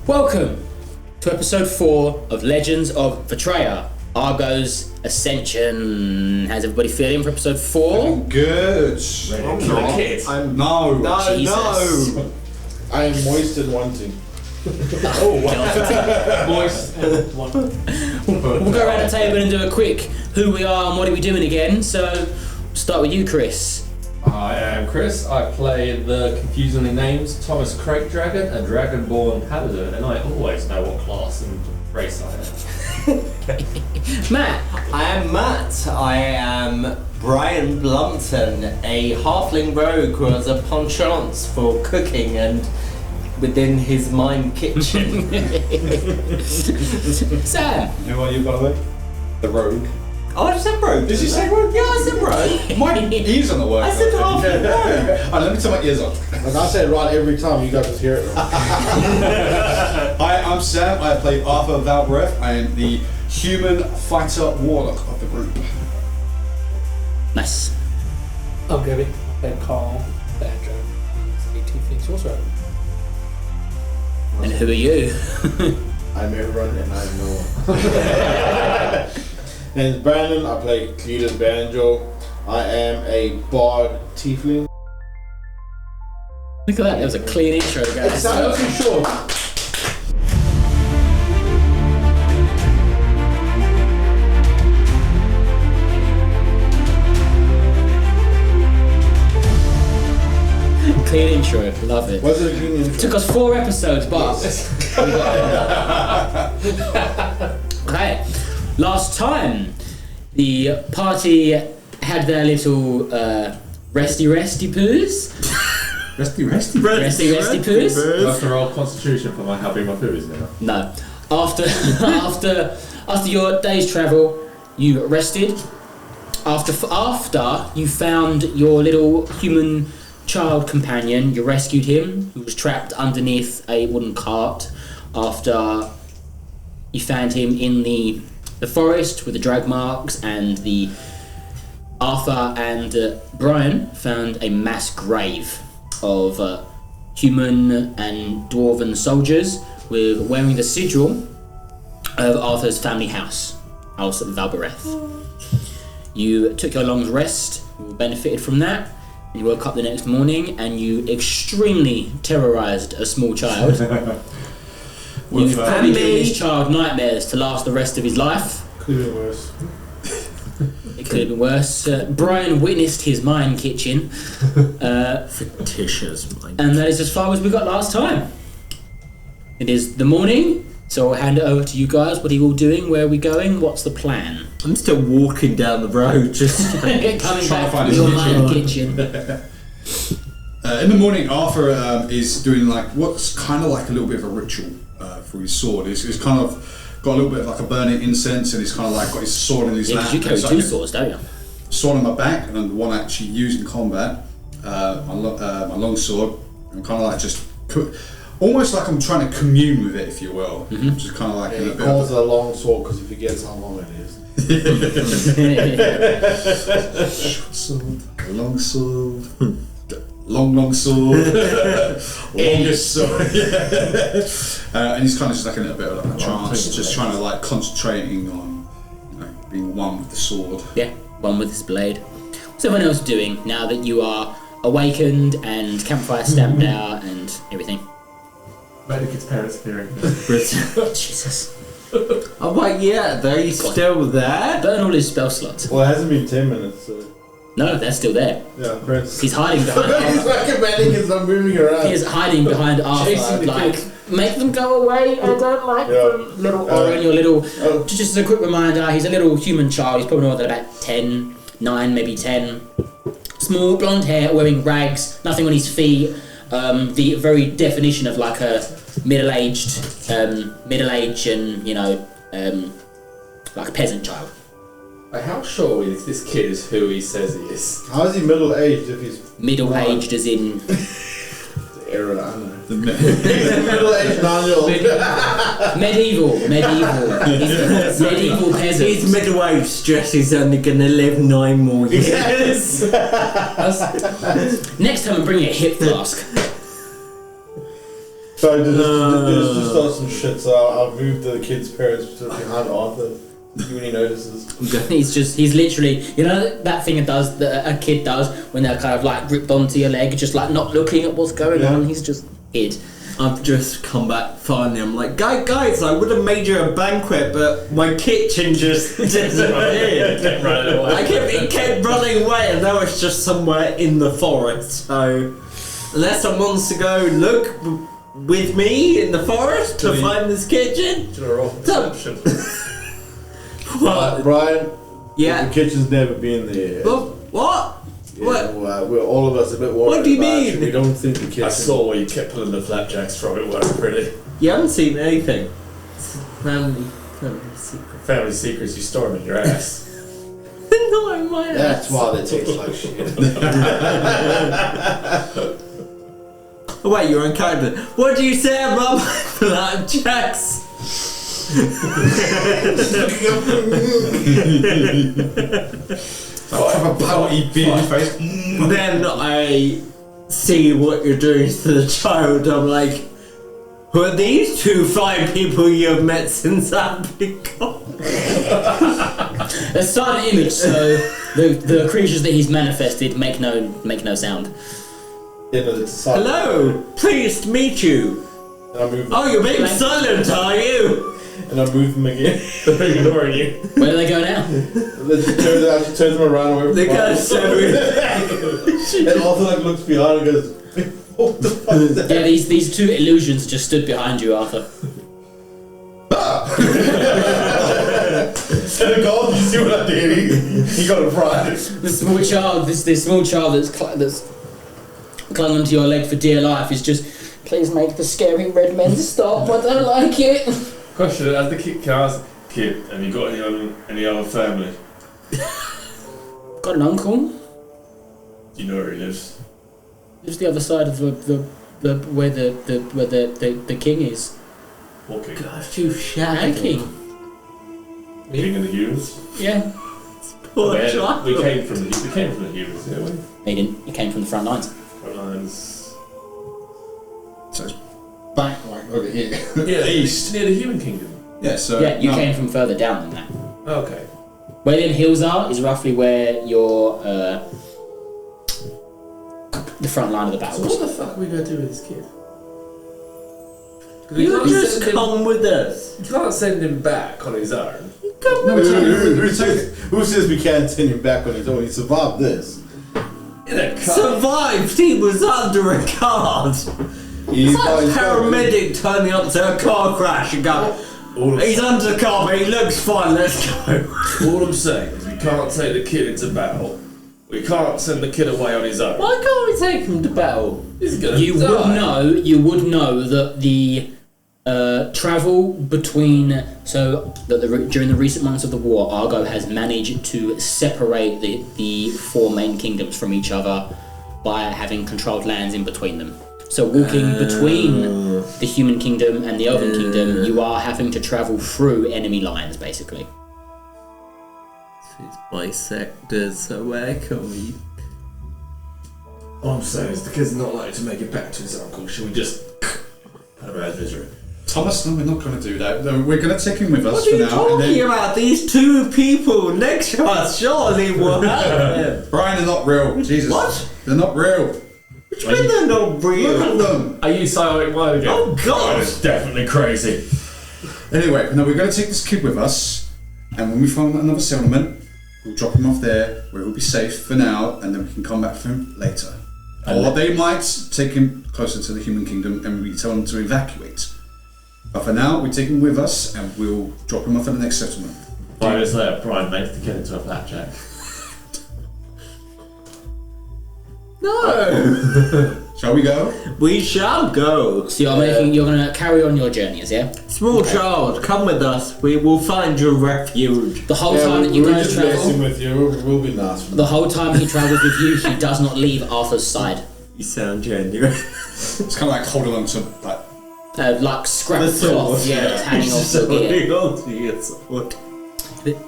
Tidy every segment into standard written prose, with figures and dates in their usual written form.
Welcome to episode 4 of Legends of Vertraer, Argo's Ascension. How's everybody feeling for episode 4? Good. No. I am moist and wanting. Moist and wanting. We'll go around the table and do a quick who we are and what are we doing again. So, start with you, Kris. I am Kris. I play the confusingly named Thomas Krayt Dragon, a dragonborn paladin, and I always know what class and race I am. Matt. I am Matt. I am Brian Blumpton, a halfling rogue who has a penchant for cooking and within his mine kitchen. Sam. Who are you, by the way? The rogue. Oh, I said rogue. Did you say rogue? Yeah, I said rogue. My ears on the word. I said halfling rogue. Let me turn my ears on. Like I say it right every time, you guys just hear it wrong. Hi, I'm Sam. I play Arthur Valbirith. I am the human fighter warlock of the group. Nice. I'm Kirby. I play Karl, Banjo. He's a tiefling sorcerer. And who are you? I'm everyone and I'm no one. And it's Brandon, I play Cleetus Banjo. I am a bard tiefling. Look at that, that was a clean intro, It guys. sounded too short. Clean intro, love it. Was it a clean intro? Took us 4 episodes, but okay. Last time, the party had their little resty poos. Resty. Resty poos. Do I have to roll Constitution for how big my poo is now? No. After your day's travel, you rested. After you found your little human child companion, you rescued him, who was trapped underneath a wooden cart. After you found him in the forest with the drag marks, and Arthur and Brian found a mass grave of human and dwarven soldiers wearing the sigil of Arthur's family house at Valbirith. You took your long rest, you benefited from that, and you woke up the next morning and you extremely terrorised a small child. You probably gave this child nightmares to last the rest of his life. Could have been worse. It could have been worse. Brian witnessed his mine kitchen. Fictitious mine. And that is as far as we got last time. It is the morning, so I'll hand it over to you guys. What are you all doing? Where are we going? What's the plan? I'm still walking down the road, just Coming Trying to back find to his your kitchen. mine kitchen. In the morning, Arthur is doing like what's kind of like a little bit of a ritual for his sword. It's kind of got a little bit of like a burning incense, and he's kind of like got his sword in his Yeah, lap. because you carry 2 swords, don't you? Sword on my back, and then the one actually used in combat, my long sword. I'm kind of like just almost like I'm trying to commune with it, if you will. Just kind of like in a He bit calls of it a long sword because he forgets how long it is. short sword, long sword, long sword, longest sword. And he's kind of just like in a bit of like a trance, just trying to like concentrating on being one with the sword. Yeah, one with his blade. What's everyone else doing now that you are awakened and campfire stamped out and everything? Medic's parents appearing. Jesus. Oh wait, yeah, they're still there? Burn all his spell slots. Well, it hasn't been 10 minutes, so... No, they're still there. Yeah, Prince. He's hiding behind He's recommending it's not moving around. He is hiding behind Arthur, Chasing the like, kids. make them go away, I don't like them. Little Oren, your little... Just as a quick reminder, he's a little human child, he's probably more than about 10, 9, maybe 10. Small, blonde hair, wearing rags, nothing on his feet. The very definition of like a middle-aged and, you know, like a peasant child. How sure is this kid is who he says he is? How is he middle-aged if he's... Middle-aged as in... The era, I don't know. The Middle-aged 9-year-old. medieval. He's medieval peasant. He's middle-aged, stress he's only gonna live 9 more years. Yes. Next time I'm bringing a hip flask. Sorry, just start some shit. So I'll move the kid's parents to behind Arthur. See when he notices. He's literally, you know that thing that a kid does when they're kind of like gripped onto your leg, just like not looking at what's going on. He's just hid. I've just come back finally. I'm like, guys, I would have made you a banquet, but my kitchen just disappeared. It kept running away, and now it's just somewhere in the forest. So, unless someone wants to go look with me in the forest to find this kitchen. Brian? Yeah. The kitchen's never been there. What? Yeah, we're all of us a bit worried. What do you about mean? it. We don't think the kitchen. I saw where you kept pulling the flapjacks from. It wasn't pretty. You haven't seen anything. Family secret. Family secrets you store them in your ass. Not in my ass. That's why they taste like shit. Oh, wait, you're unkind. What do you say about my flapjacks? Proper pouty beard face. Then I see what you're doing to the child. I'm like, who are these two fine people you've met since I've been gone? A silent image, so the creatures that he's manifested make no sound. Hello, pleased to meet you. And I move. Oh, you're being silent, are you? And I move them again. They're ignoring you. Where do they go now? She turns them around away from They got and Arthur like looks behind and goes, what the fuck is that? Yeah, these two illusions just stood behind you, Arthur. And Karl, you see what I did? He got a prize. The small child, this small child that's clung onto your leg for dear life is just, please make the scary red men stop. I don't like it. Question: as the kid, can I ask the kid, have you got any other family? Got an uncle. Do you know where he lives? Lives the other side of where the king is. What king? Gosh, you Our shaggy. king. King of the humans. Yeah. Poor We child. came from the humans, didn't we? He didn't. He came from the front lines. Front lines. So it's back like over here. Yeah, east near the human kingdom. Yeah, so Yeah, you came from further down than that. Okay. Where the hills are is roughly where your the front line of the battle So was. what the fuck are we gonna do with this kid? You just come with us. You can't send him back on his own. Who says we can't send him back on his own? He survived this. In a car. Survived. He was under a cart. He's It's like a paramedic turning up to a car crash and go, he's under the car, but he looks fine, let's go. All I'm saying is we can't take the kid into battle. We can't send the kid away on his own. Why can't we take him to battle? He's gonna You die. would know that the travel between during the recent months of the war, Argo has managed to separate the four main kingdoms from each other by having controlled lands in between them. So walking between the human kingdom and the elven kingdom, you are having to travel through enemy lines, basically. These bisectors, so where can we? All I'm saying is the kid's not likely to make it back to his uncle. Should we just have a misery? Thomas, no, we're not going to do that. No, we're going to take him with us What for are you now. And talking then, about? These two people next to us, surely will have him. Brian, they're not real. Jesus. What? They're not real. Which mean they're not real? Look at them. Are you silent mind again? Oh, God. That is definitely crazy. Anyway, no, we're going to take this kid with us, and when we find another settlement, we'll drop him off there where he'll be safe for now, and then we can come back for him later. Or they might take him closer to the human kingdom and we tell him to evacuate. But for now, we take him with us and we'll drop him off at the next settlement. 5 minutes later, Brian makes the kid into a flapjack. No. Shall we go? We shall go. So you're gonna carry on your journeys, yeah? Small child, come with us. We will find your refuge. The whole time that you we're guys just messing travel, with you. We'll be nice. the whole time he travels with you, he does not leave Arthur's side. You sound genuine. It's kind of like holding on to like. Like scrap cloth, it's hanging off the gear. What?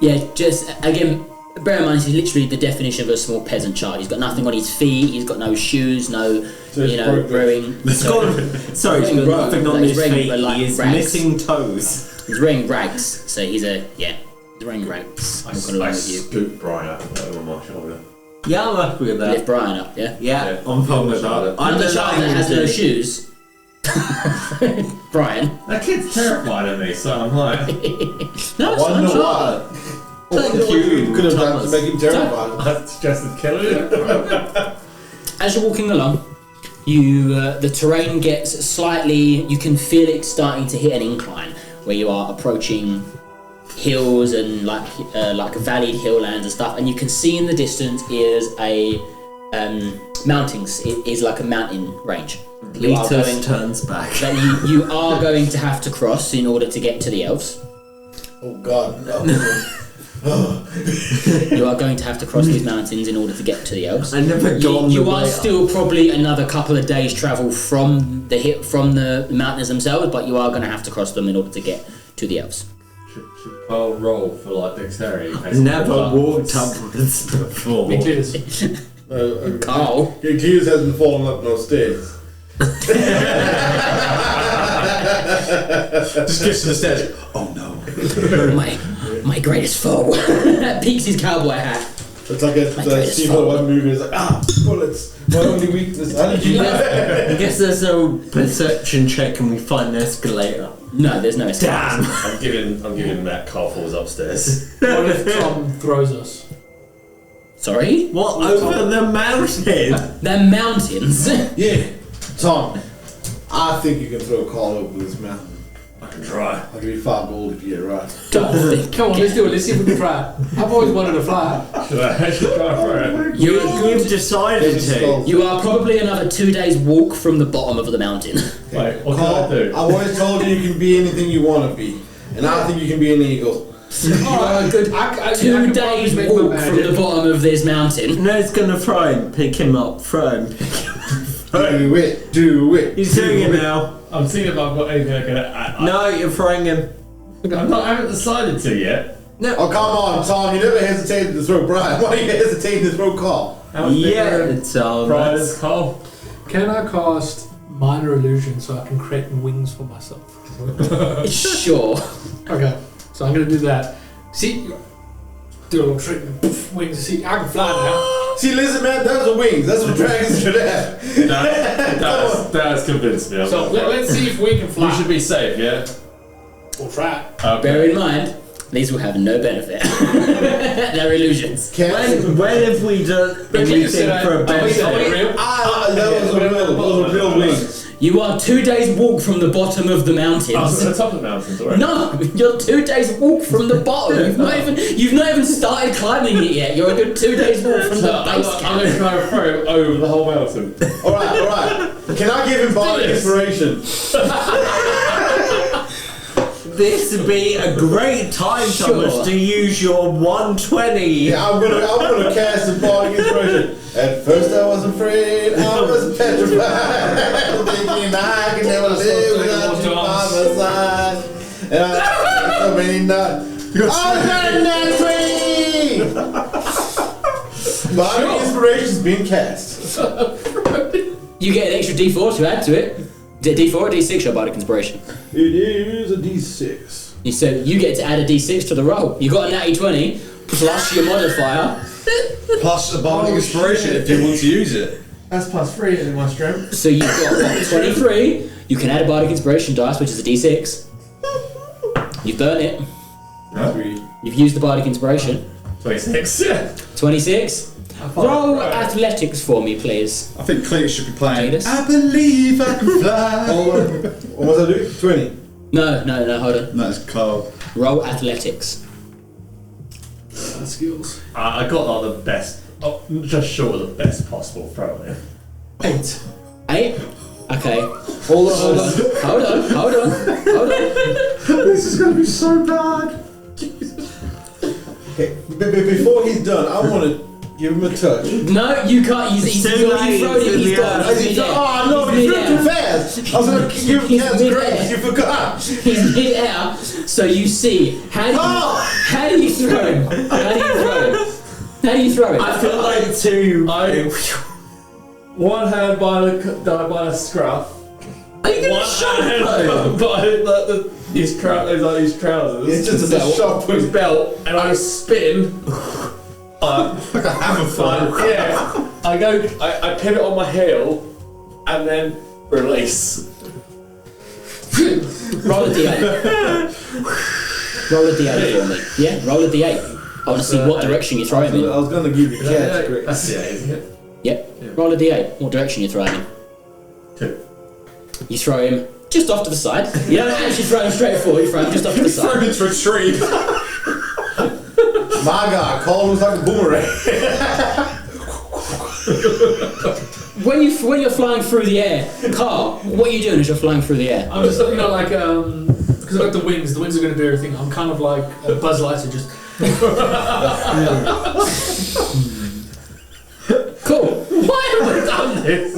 Yeah, just again, bear in mind, he's literally the definition of a small peasant child. He's got nothing on his feet. He's got no shoes. No, wearing. He's got nothing on his feet. He's missing toes. He's wearing rags. So he's wearing rags. I scoop Brian over my shoulder. Yeah, I'm happy with that. Lift Brian up, yeah? Yeah, I'm fine with that. I'm the child that has no shoes. Brian. That kid's terrified of me, so I'm like... No, I wonder why. Thank you, Could have done to make him terrified. I suggested killing him. As you're walking along, the terrain gets slightly... You can feel it starting to hit an incline, where you are approaching hills and like valleyed hilllands and stuff, and you can see in the distance is a mountains. It is like a mountain range. Cleetus turns back. That you are going to have to cross in order to get to the elves. Oh God, no. You are going to have to cross these mountains in order to get to the elves. I never gone You the are way still probably another couple of days travel from the mountains themselves, but you are going to have to cross them in order to get to the elves. Should Karl roll for like dexterity? I've never walked upwards before. Cleetus. Karl. Cleetus hasn't fallen up no stairs. Just gets to the stairs. Oh no. My greatest foe. Peeks his cowboy hat. It's like a Steve one movie. It's like bullets. My only weakness. How did you know? I guess there's no perception check and we find an escalator. No, there's no escalator. Damn! I'm giving Matt Karl falls upstairs. What if Tom throws us? Sorry? What, over the mountain? They're mountains. Yeah, Tom. I think you can throw Karl over this mountain. I can try. I'll give you 5 gold if you get it right. Come on, let's do it. Let's see if we can try it. I've always wanted to fly. Should I try for it? You've decided to. You are probably another 2 days walk from the bottom of the mountain. Wait, what Karl, can I do? I've always told you can be anything you want to be. And I think you can be an eagle. Oh, good. 2 days walk from the bottom of this mountain. No, it's gonna throw him, pick him up, throw him, pick him up. Do it. He's doing it now. I'm seeing if I've got anything I can add. No, you're throwing him. I haven't decided to yet. No. Oh, come on, Tom. You never hesitated to throw Brian. Why are you hesitating to throw Karl? How much bigger it's Brian is Karl? Can I cast minor illusion so I can create wings for myself? Sure. Okay, so I'm going to do that. See, do a little trick and poof, wings. See, I can fly now. See, listen, man, those are wings. That's what dragons should have. That's convinced me. So let's see if we can fly. You should be safe, yeah? We'll try. Okay. Bear in mind, these will have no benefit. They're illusions. When have we done anything for a benefit? Those are real wings. You are 2 days walk from the bottom of the mountains. Oh, so the top of the mountains, alright? No, you're 2 days walk from the bottom. You've not even started climbing it yet. You're a good 2 days walk from the base I'm camp. going to try and throw him over the whole mountain. Alright. Can I give him bardic inspiration? This would be a great time, Thomas, to use your 120. Yeah, I'm gonna cast a bardic inspiration. At first I was afraid, I was petrified, thinking I could never live without you by my side. And I so many nuts. I got a nat 20! Bardic inspiration's been cast. You get an extra D4 to add to it. D4 or D6 your bardic inspiration? It is a D6. So you get to add a D6 to the roll. You got a natty 20 plus your modifier. Plus a bardic inspiration if you want to use it. That's +3 in my strength. So you've got what, 23. You can add a bardic inspiration dice, which is a D6. You've burnt it. You've used the bardic inspiration. 26. 26. Roll athletics for me, please. I think Cleetus should be playing. Cleetus? I believe I can fly. What was I doing? 20. No, hold on. That's Karl. Roll athletics. Skills. I got like the best, just short of the best possible throw in. 8. 8? Okay. Hold on. This is going to be so bad. Okay, before he's done, I want to give him a touch. No, you can't. He's too late. thrown it. He's gone. He's Oh no, he threw too fast! I was going to give him He's cast mid-air. grace, you forgot! He's mid-air, so you see. How do you throw him? How do you throw it? I feel like two. One hand by the scruff. Are you gonna One shove hand him? by his trousers. It's just a shot. His belt, and I spin. Like a hammer fire. Yeah. I pivot on my heel, and then release. Roll a d8. Roll a d8 for me. Yeah, roll a d8. I want to see what direction you throw him in. I was going to give you a catch. That's the 8, isn't it? Yep. Roll a d8. What direction you throw him in? 2. You throw him just off to the side. You don't actually throw him straight forward. You throw him just off to the Throw side. him into a tree. My God, Karl looks like a boomerang. When you're flying through the air, Karl, what are you doing as you're flying through the air? I'm just, like, because I've got the wings. The wings are going to do everything. I'm kind of like a Buzz Lightyear, just. Cool. Why have we done this?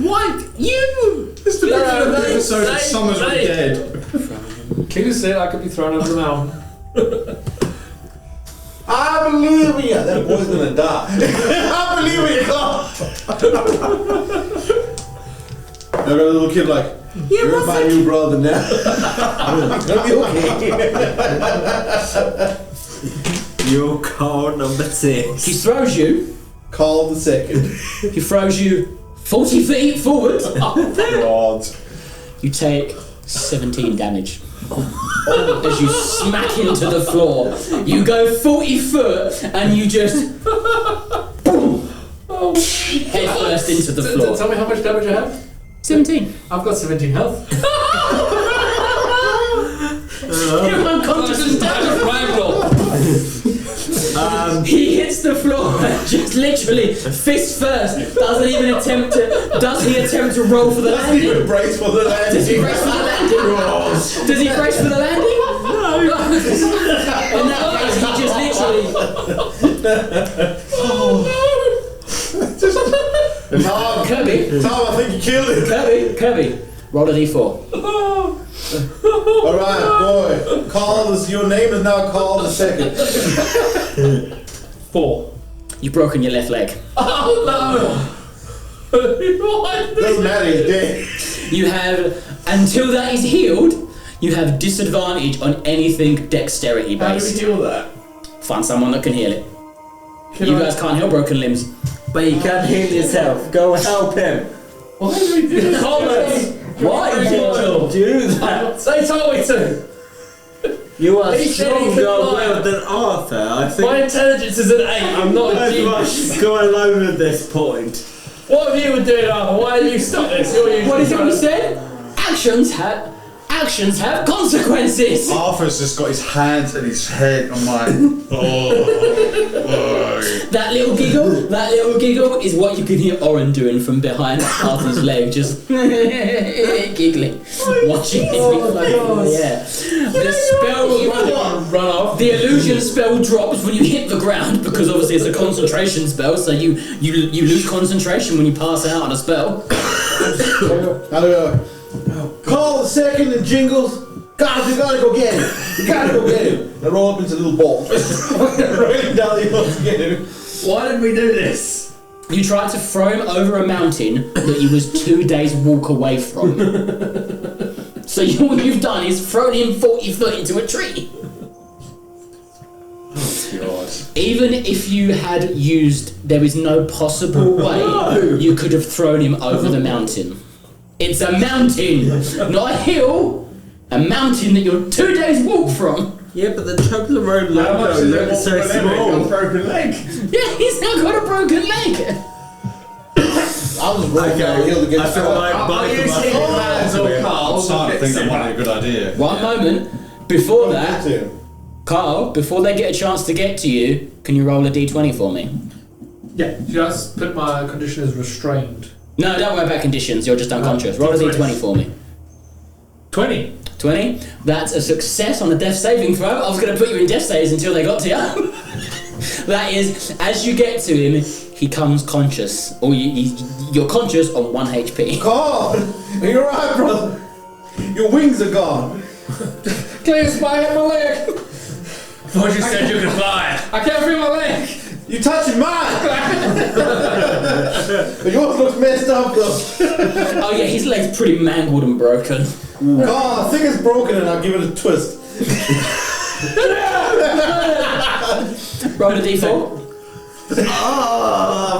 What? You? It's the beginning of the episode of Summer's Really Dead. Cleetus said I could be thrown over the mountain. I believe in you. That boy's gonna die. I believe in you, Karl. I got a little kid like, you're my new brother now. It's gonna be okay. You're Karl number 6. He throws you. Karl the second. He throws you 40 feet forward. God. You take 17 damage. As you smack into the floor. You go 40 foot and you just boom, head first into the floor. Tell me how much damage I have? 17. I've got 17 health. You're unconscious and down. He hits the floor and just literally fist first. Does he attempt to roll for the landing? Even brace for the landing. Does he brace for the landing? Does he brace for the landing? No. In that case, he just literally. Kirby. Tom, I think you killed him. Kirby. Roll a d4. Alright, boy. Karl is, your name is now Karl the second. 4. You've broken your left leg. Oh no! Doesn't matter, he's dead. You have, until that is healed, you have disadvantage on anything dexterity How do we based. deal with that? Find someone that can heal it. You guys can't heal broken limbs. But you can heal yourself. Go help him. Why do we do this? Why did you do that? They told me to! You are He said he could stronger fly. willed than Arthur. I think My intelligence is an 8, I'm not a I genius. must go alone at this point. What have you been doing, Arthur? Why did you stop this? You're usually What is it trying we to- said? Actions have consequences. Arthur's just got his hands and his head. I'm like, oh. That little giggle is what you can hear Oren doing from behind Arthur's leg, just giggling, watching it float in the air. The spell run off. The illusion spell drops when you hit the ground because obviously it's a concentration spell, so you lose concentration when you pass out on a spell. Karl the second and Jingles. Guys, we gotta go get him. We gotta go get him. I roll up into little balls. Rolling down the hill to get him. Why did we do this? You tried to throw him over a mountain that he was 2 days walk away from. So all you've done is thrown him 40 foot into a tree. God. Even if you had used, there is no possible way you could have thrown him over the mountain. It's a mountain, not a hill. A mountain that you're 2 days walk from. Yeah, but the chocolate road logo looks so small. Broken leg. Yeah, he's now got a broken leg. I was rolling down the hill to get I feel like Are both you of us. seeing hands or I'm Karl? starting to think that might be a good idea. One moment. Before that, Karl, before they get a chance to get to you, can you roll a d20 for me? Yeah, just put my condition as restrained. No, don't worry about conditions. You're just unconscious. Roll a d20 for me. 20. 20. That's a success on a death saving throw. I was going to put you in death saves until they got to you. That is, as you get to him, he comes conscious. Or you're conscious on 1 HP. Karl, are you alright, brother? Your wings are gone. Cleetus, I hit my leg. Thought you said you could fly. I can't feel my leg. You touching mine? But yours looks messed up though. Oh yeah, his leg's pretty mangled and broken. Carl, I think it's broken and I'll give it a twist. Roll a d4.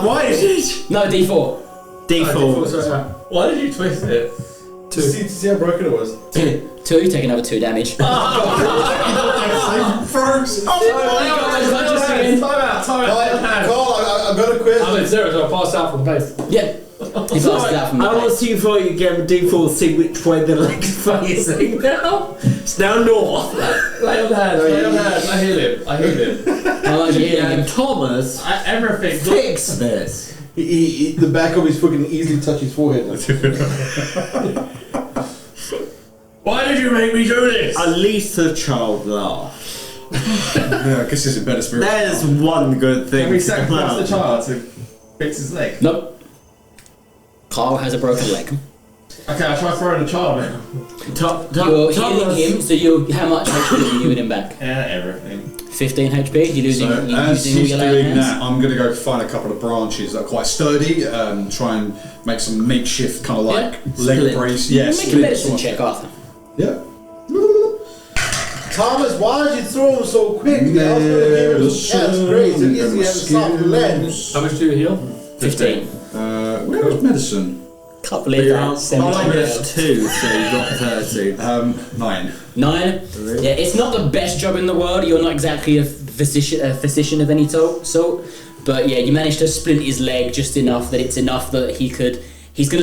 Why is it? No, d4. D4. Why did you twist it? See how broken it was. 2. You take another 2 damage. Frogs. Carl, I've got a question. I'm at 0, so I pass out from base. Yeah. He blasted out from the I want to base. see before you get a D4, see which way the leg's facing now. It's now north. Lay on hands, lay on hands. I heal him. How much are you Yeah, healing him? Thomas, Everything. fix this. The back of his foot can easily touch his forehead. Why did you make me do this? At least the child laughed. Yeah, I guess he's in better spirits. There's one good thing. Can we to come sacrifice out. the child to fix his leg? Nope. Karl has a broken leg. Okay, I'll try throwing the child now. You're healing him, so you how much HP are you healing back? Yeah, everything. 15 HP. You're losing. So, You're as using all he's your lay on doing hands. that, I'm going to go find a couple of branches that are quite sturdy, try and make some makeshift kind of like leg Split. brace. Yeah, Make a split medicine sort of- check, Arthur. Yeah. Thomas, why did you throw him so quick? I was going to give him some cat's grace. At least he had a soft leg. How much do you heal? 15. Where was medicine? Can't believe that. 17. Minus 2, so you got 30. 9. 9. Yeah, it's not the best job in the world. You're not exactly a physician of any sort. But yeah, you managed to splint his leg just enough that it's enough that he's going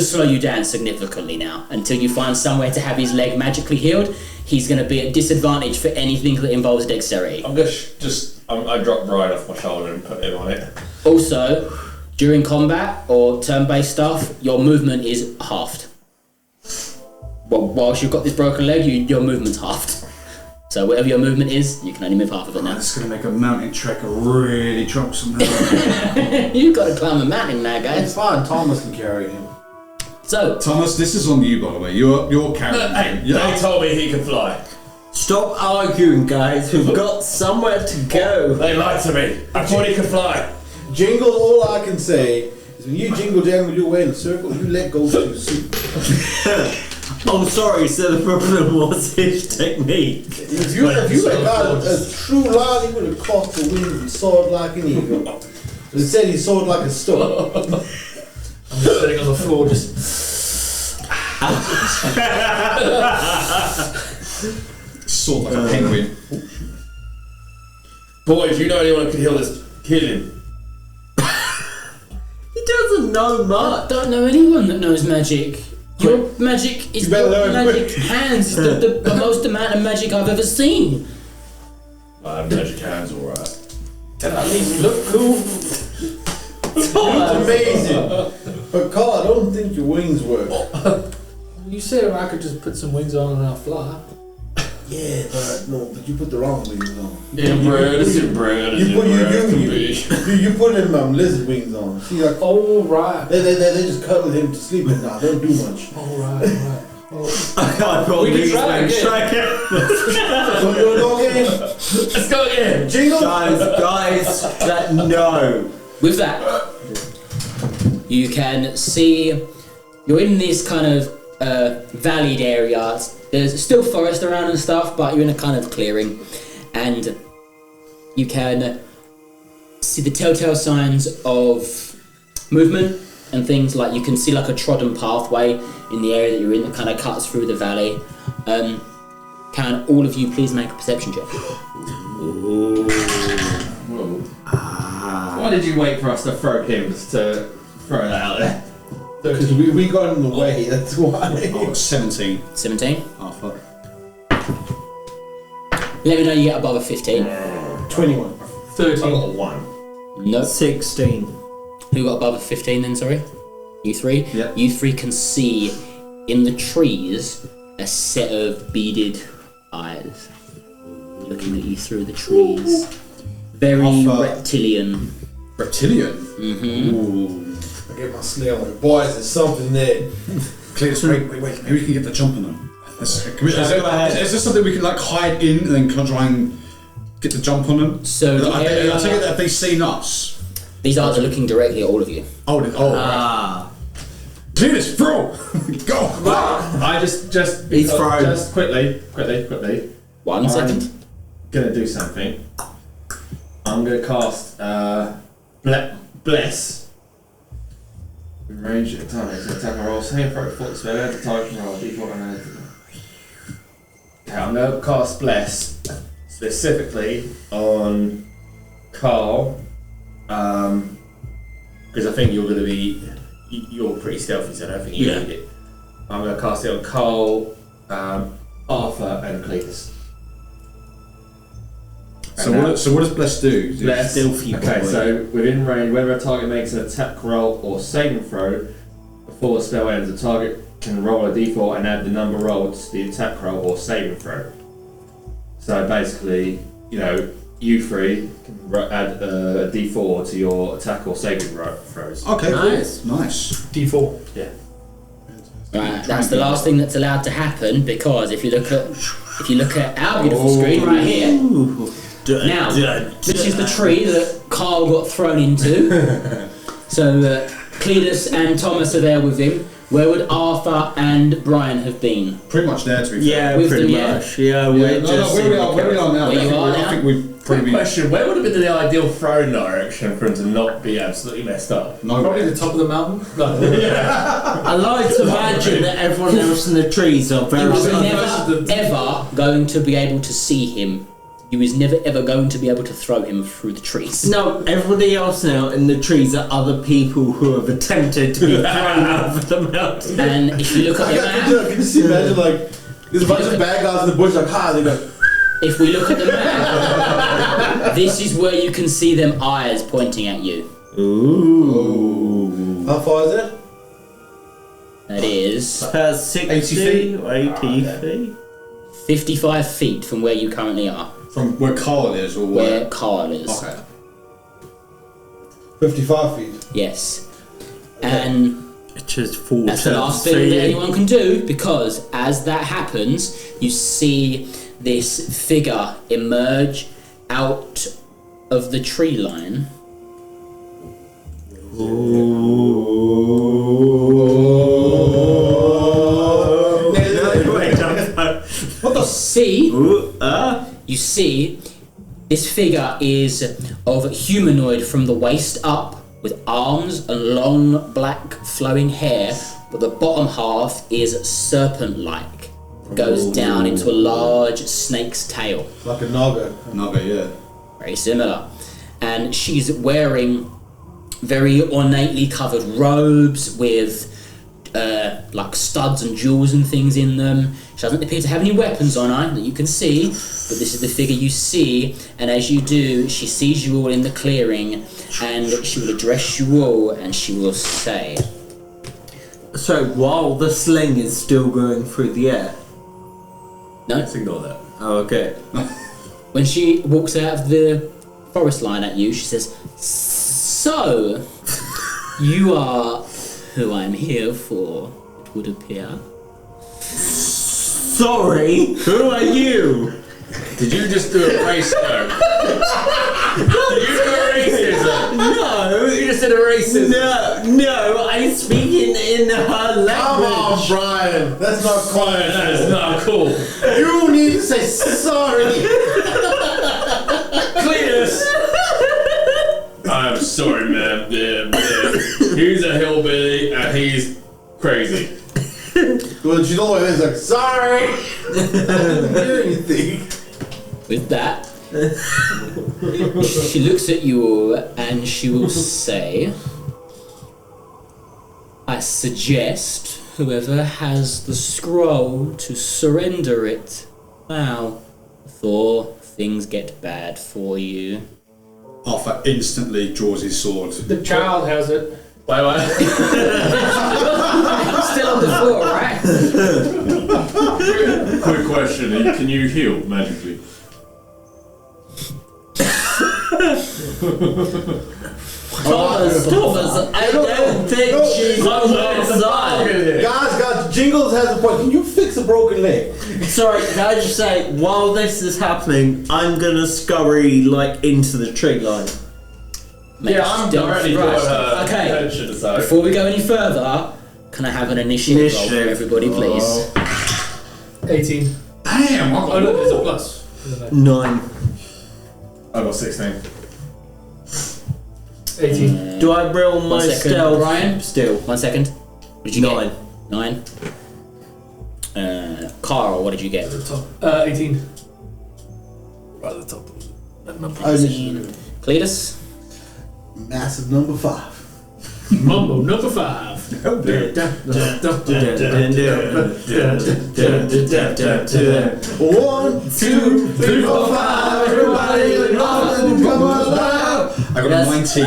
to slow you down significantly now until you find somewhere to have his leg magically healed. He's going to be at disadvantage for anything that involves dexterity. I'm I dropped right off my shoulder and put him on it. Also, during combat or turn-based stuff, your movement is halved. Well, whilst you've got this broken leg, your movement's halved. So whatever your movement is, you can only move half of it now. That's going to make a mountain trek a really troublesome. You've got to climb a mountain now, It's guys. fine, Thomas can carry him. So, Thomas, this is on you, by the way. You're carrying him. They told me he could fly. Stop arguing, guys. We've got somewhere to go. They lied to me. I thought he could fly. Jingle, all I can say is when you jingle down with your way in a circle, you let go too soon. Oh, sorry, so the problem was his technique. If you had got a true line, he would have caught the wind and soared like an eagle. But instead, he soared like a storm. I'm just sitting on the floor, just. Sort of like a penguin. Boys, you know anyone who can heal this? Kill him. He doesn't know I much. don't know anyone that knows magic. Your magic is You better your learn magic quick. hands. The most amount of magic I've ever seen. I have magic hands, alright. And at least look cool. It's amazing. But Carl, I don't think your wings work. You said I could just put some wings on and I'll fly. Yeah, but you put the wrong wings on. Inbred is inbred is You put inbred can be. you put them lizard wings on. See, like All right. they just cuddle him to sleep at night. They don't do much. All right. I probably We can try again. So you wanna go again? Let's go again. Jingle. Guys, no. With that, you can see you're in this kind of valleyed area. There's still forest around and stuff, but you're in a kind of clearing, and you can see the telltale signs of movement and things like you can see like a trodden pathway in the area that you're in that kind of cuts through the valley. Can all of you please make a perception check? Whoa. Why did you wait for us to throw him to throw that out there? Because we got in the way. That's why. Oh, 17. 17. Oh, fuck. Let me know you get above a 15. 21. 13. I got a 1. Nope. 16. Who got above a 15 then, sorry? You three? Yep. You three can see in the trees a set of beaded eyes looking at you through the trees. Very Off, reptilian. Reptilian? Mm-hmm. Ooh. I get my snail on. Boys, there's something there. Cleetus, wait. Maybe we can get the jump on them. Is Go ahead. this something we can like hide in and then try and get the jump on them. So the I take area- it that if they've seen us. These eyes are looking directly at all of you. Right. Cleetus, bro! Go! I just He's thrown. just quickly. 1 second. Gonna do something. I'm gonna cast Bless. Range at the time to attack and roll. Same for a foot spell at the time can roll a d4 and okay, I'm gonna cast Bless specifically on Karl. Because I think you're pretty stealthy, so I don't think you need it. I'm gonna cast it on Karl, Arthur, and Cleetus. So what does Bless do? Bless. Stealthy Okay, boy. so within range, whenever a target makes an attack roll or saving throw before the spell ends, the target can roll a d4 and add the number rolled to the attack roll or saving throw. So basically, you three can add a d4 to your attack or saving throws. Okay, Nice. cool. Nice. D4. Yeah. Right, that's the last thing that's allowed to happen because if you look at our beautiful screen right here. Now, this is the tree that Karl got thrown into. So Cleetus and Thomas are there with him. Where would Arthur and Brian have been? Pretty much there to be fair. Yeah, With pretty them, yeah. much. Yeah, we're just. Where we are now. Where you are now? I think we've Quick probably question, where would have been the ideal throwing direction for him to not be absolutely messed up? Probably the top of the mountain. No. I like to imagine that everyone else in the trees are You very. was never ever going to be able to see him. You was never ever going to be able to throw him through the trees. No, everybody else now in the trees are other people who have attempted to be thrown over the mountain. And if you look at the map, Can you just imagine like there's a bunch of bad guys in the bush like they go. if we look at the map, this is where you can see them eyes pointing at you. Ooh. How far is it? That is 60 80 feet? or 80 feet? 55 feet from where you currently are, from where Karl is or where Karl is. Okay. 55 feet. Yes. And Which is 4 that's the last thing that anyone can do, because as that happens, you see this figure emerge out of the tree line. What the? You see, this figure is of humanoid from the waist up, with arms and long black flowing hair, but the bottom half is serpent-like. Goes down into a large snake's tail. Like a naga. Naga, yeah. Very similar. And she's wearing very ornately covered robes with like studs and jewels and things in them. She doesn't appear to have any weapons on her that you can see, but this is the figure you see, and as you do, she sees you all in the clearing, and she will address you all, and she will say... So while the sling is still going through the air? No? Let's ignore that. Oh, okay. When she walks out of the forest line at you, she says, "So, you are who I'm here for, it would appear." Sorry, who are you? Did you just do a race though? Did you do a racism? No, You just did a racism. no, I speak in her Come on, language. Brian. That's not quite. That is not cool. You need to say sorry. Cleetus! I'm sorry, man. He's a hillbilly and he's crazy. Well, she don't know what it is. Like, sorry. I didn't hear anything. With that, she looks at you all and she will say, "I suggest whoever has the scroll to surrender it now, before things get bad for you." Arthur instantly draws his sword. The child has it. Wait. Still on the floor, right? Quick question, can you heal magically? Thomas, I don't think she's on my side. Guys got Jingles has a point. Can you fix a broken leg? Sorry, can I just say, while this is happening, I'm gonna scurry like into the tree line. Make I'm stealth already rush. doing Okay. attention, so. Before we go any further, can I have an initiative roll for everybody, please? 18. Damn, I Oh got no, there's a plus. 9. I got 16. 18. Do I roll my 1 second, stealth? Brian. Still. 1 second. What did you 9. get? 9. Carl, what did you get? At the top. 18. Right at the top. That number. Cleetus? Massive number 5. Mumbo number 5. Oh dear. 1, 2, 3, 4, 5. Everybody, come alive. I got a 19.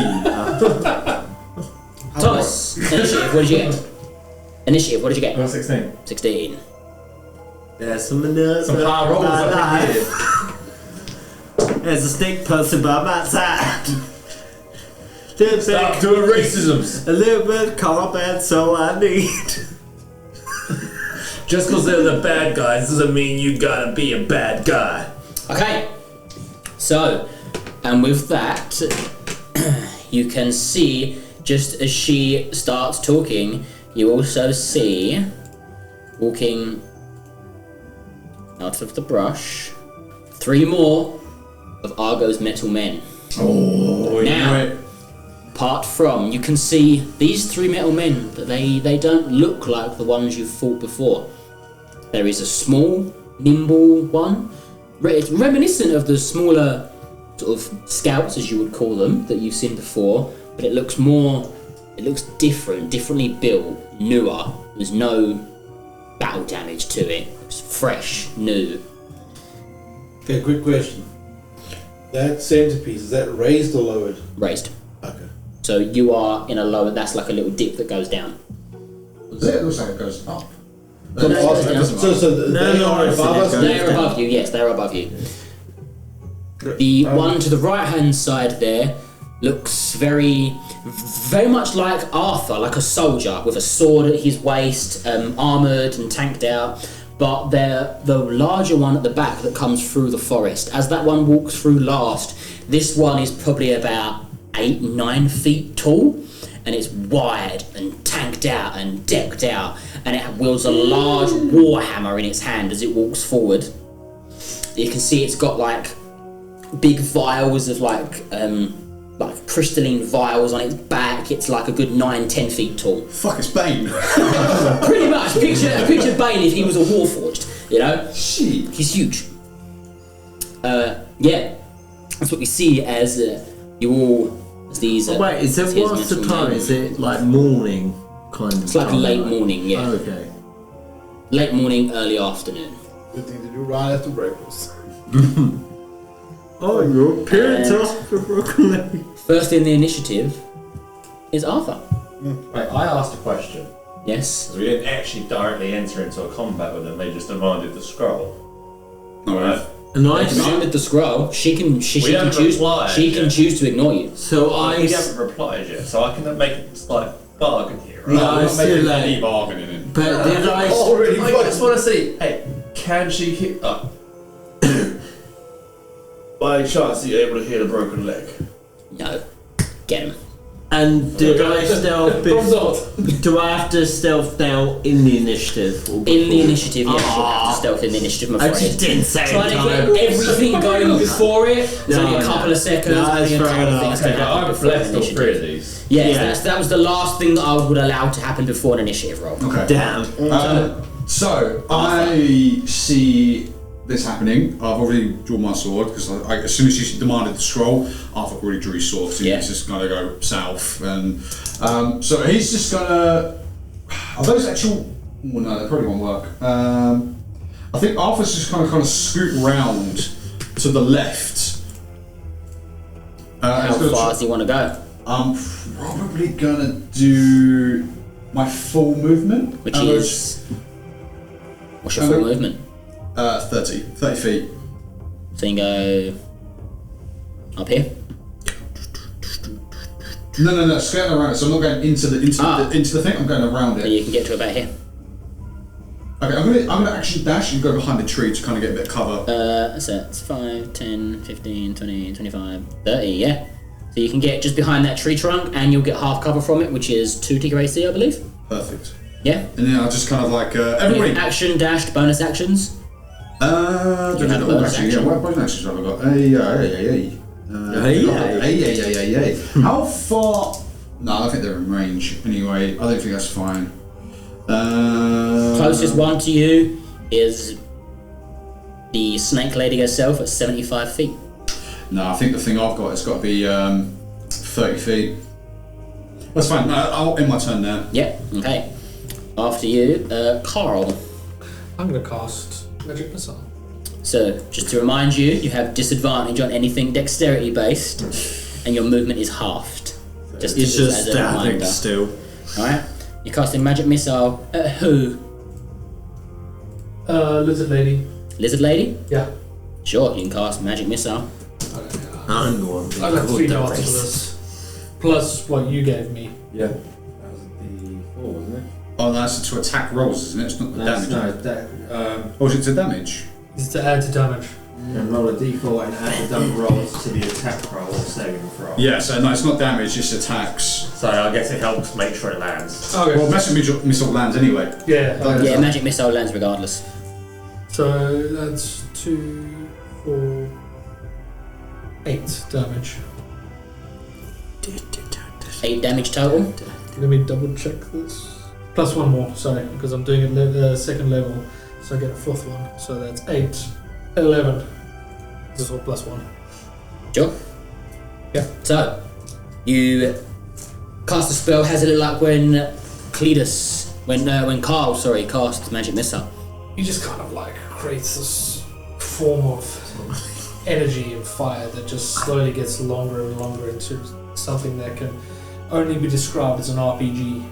Thomas, initiative, what did you get? Initiative, what did you I get? got 16. 16. There's some Minerva. Some high rolls up in here. There's a snake person by my side. Stop doing racisms. A little bit of combat, so I need. Just because they're the bad guys doesn't mean you gotta be a bad guy. Okay. So, and with that, you can see, just as she starts talking, you also see, walking out of the brush, 3 more of Argo's metal men. Oh, Now, apart from, you can see these 3 metal men, but they don't look like the ones you've fought before. There is a small, nimble one. It's reminiscent of the smaller sort of scouts, as you would call them, that you've seen before, but it looks different, differently built, newer. There's no battle damage to it. It's fresh, new. Okay, quick question. That centerpiece, is that raised or lowered? Raised. Okay. So you are in a lower, that's like a little dip that goes down. It looks like it goes up. So they are above us? They are above you, yes, they are above you. The one to the right hand side there looks very much like Arthur, like a soldier with a sword at his waist, armoured and tanked out. But the larger one at the back that comes through the forest, as that one walks through last, this one is probably about 8-9 feet tall, and it's wide and tanked out and decked out, and it wields a large war hammer in its hand as it walks forward. You can see it's got like big vials of like crystalline vials on its back. It's like a good 9-10 feet tall. Fuck, it's Bane. Pretty much. Picture Bane if he was a warforged, you know? Shit. He's huge. Yeah. That's what we see as you all, as these... Wait, is it what's the time? Is it like morning kind of It's like time? late morning, yeah. Oh, okay. Late morning, early afternoon. Good thing to do right after breakfast. Oh, your parents off the broken leg. First in the initiative is Arthur. Wait, I asked a question. Yes. Because we didn't actually directly enter into a combat with them, they just demanded the scroll. Alright. And I Demanded the scroll. She can haven't choose. replied She can yet. choose to ignore you. So We haven't replied yet, so I can make a slight bargain here, right? No, I'm I not making still any like. bargaining in. But did I? Already I just want to see, hey, can she hit up? By chance, are you able to hear the broken leg? No. Get him. And did I stealth? Do I have to stealth now in the initiative? Or In the initiative, yes, you'll have Ah. to stealth in the initiative, I'm I afraid. just didn't say Trying to it. get everything going before it. There's only a No, couple of seconds. no, only a it's couple fair of enough. things Okay, can but happen I've before an blessed all 3 of initiative. these. Yes, Yeah. that was the last thing that I would allow to happen before an initiative roll. Okay. Damn. So I see this happening. I've already drawn my sword because as soon as she demanded the scroll, Arthur already drew his sword. So Yeah. he's just gonna go south, and so he's just gonna. Are those actual? Well, no, they probably won't work. I think Arthur's just kind of scoot round to the left. How far does he want to go? I'm probably gonna do my full movement, Which is... What's your full movement? 30 feet. So you can go... up here? No, skirting around it. So I'm not going into the thing. I'm going around And it. you can get to about here. Okay, I'm gonna action dash and go behind the tree to kind of get a bit of cover. So it's 5, 10, 15, 20, 25, 30, yeah. So you can get just behind that tree trunk and you'll get half cover from it, which is 2 TKC, I believe. Perfect. Yeah. And then I'll just kind of like everybody. Action, dashed, bonus actions. You have bonus action. What bonus actions have I got? How far? No, I don't think they're in range. Anyway, I don't think that's fine. Closest one to you is the snake lady herself at 75 feet. No, I think the thing I've got has got to be 30 feet. That's fine. No, I'll end my turn there. Yep. Okay. After you, Karl. I'm going to cast Magic Missile. So, just to remind you, you have disadvantage on anything dexterity based, and your movement is halved. It's just as a reminder. still. Alright? You're casting Magic Missile at who? Lizard Lady. Lizard Lady? Yeah. Sure, you can cast Magic Missile. I'm the one. I got 3 darts for this. Plus what you gave me. Yeah. That was the 4, wasn't it? Oh, that's to attack rolls, isn't it? It's not the damage. No, Or is it to damage? It's to add to damage. and roll a d4 and add the double rolls to the attack roll or saving throw. Yeah, so no, it's not damage, it's attacks. So I guess it helps make sure it lands. Okay. Well, Magic Missile lands anyway. Yeah. Yeah, Magic Missile lands regardless. So that's 2, 4, 8 damage. 8 damage total. Let me double check this. Plus 1 more, sorry, because I'm doing it second level, so I get a 4th one. So that's 8, 11. This is all plus 1. Sure. Yeah. So, you cast a spell. How's it look like when Cleetus, when Karl, cast Magic Missile? He just kind of like creates this form of energy and fire that just slowly gets longer and longer into something that can only be described as an RPG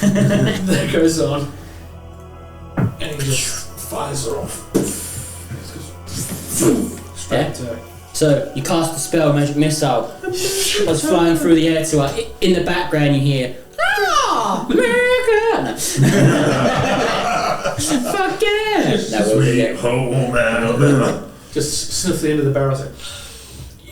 that goes on. And he just fires it off. Straight Yeah. to her. So you cast the spell, Magic Missile. Was flying through the air to her. In the background, you hear, "Ah, America!" Fuck yeah! No, we'll do it. home Alabama. Just sniff the end of the barrel. Say,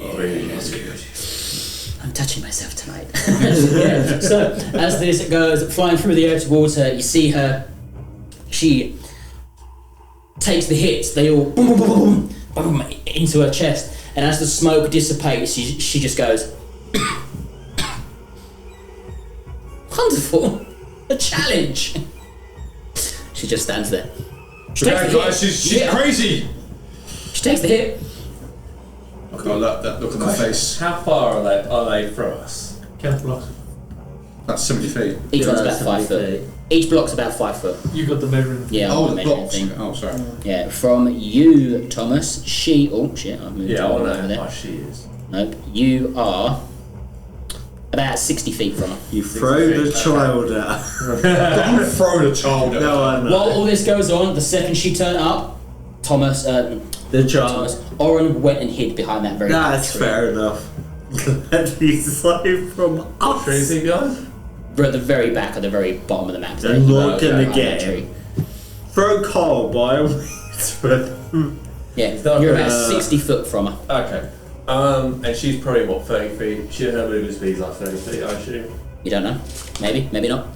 Oh, yeah, that's good. I'm touching myself tonight. Yeah. So as this goes flying through the air towards her, you see her. She takes the hits. They all boom, boom, boom, boom, into her chest. And as the smoke dissipates, she just goes, "Wonderful, a challenge." She just stands there. She takes the hit. Guys, she's Yeah. crazy! She takes the hit. Look at that look on her face. How far are they from us? count blocks. That's 70 feet. Each one's about 5 foot. Each block's about 5 foot. You got the measuring. Yeah, Oh, I'm the measuring blocks. thing. Oh, sorry. Yeah, from you, Thomas. She. Oh shit! I've moved Yeah, I all want over to know there. how she is. Nope. You are about 60 feet from her. You throw the child at her. Don't throw the child at her. No, I know. While all this goes on, the second she turned up, Thomas, The child. Oren went and hid behind that very That's tree. fair enough. Glad he's safe from us. Crazy guys? We're at the very back, at the very bottom of the map. They're not Behind gonna that get tree. him. Throw Karl by a but Yeah, not you're gonna- about 60 foot from her. Okay. And she's probably what, 30 feet? Her movement speed's like 30 feet, I assume. You don't know? Maybe, maybe not.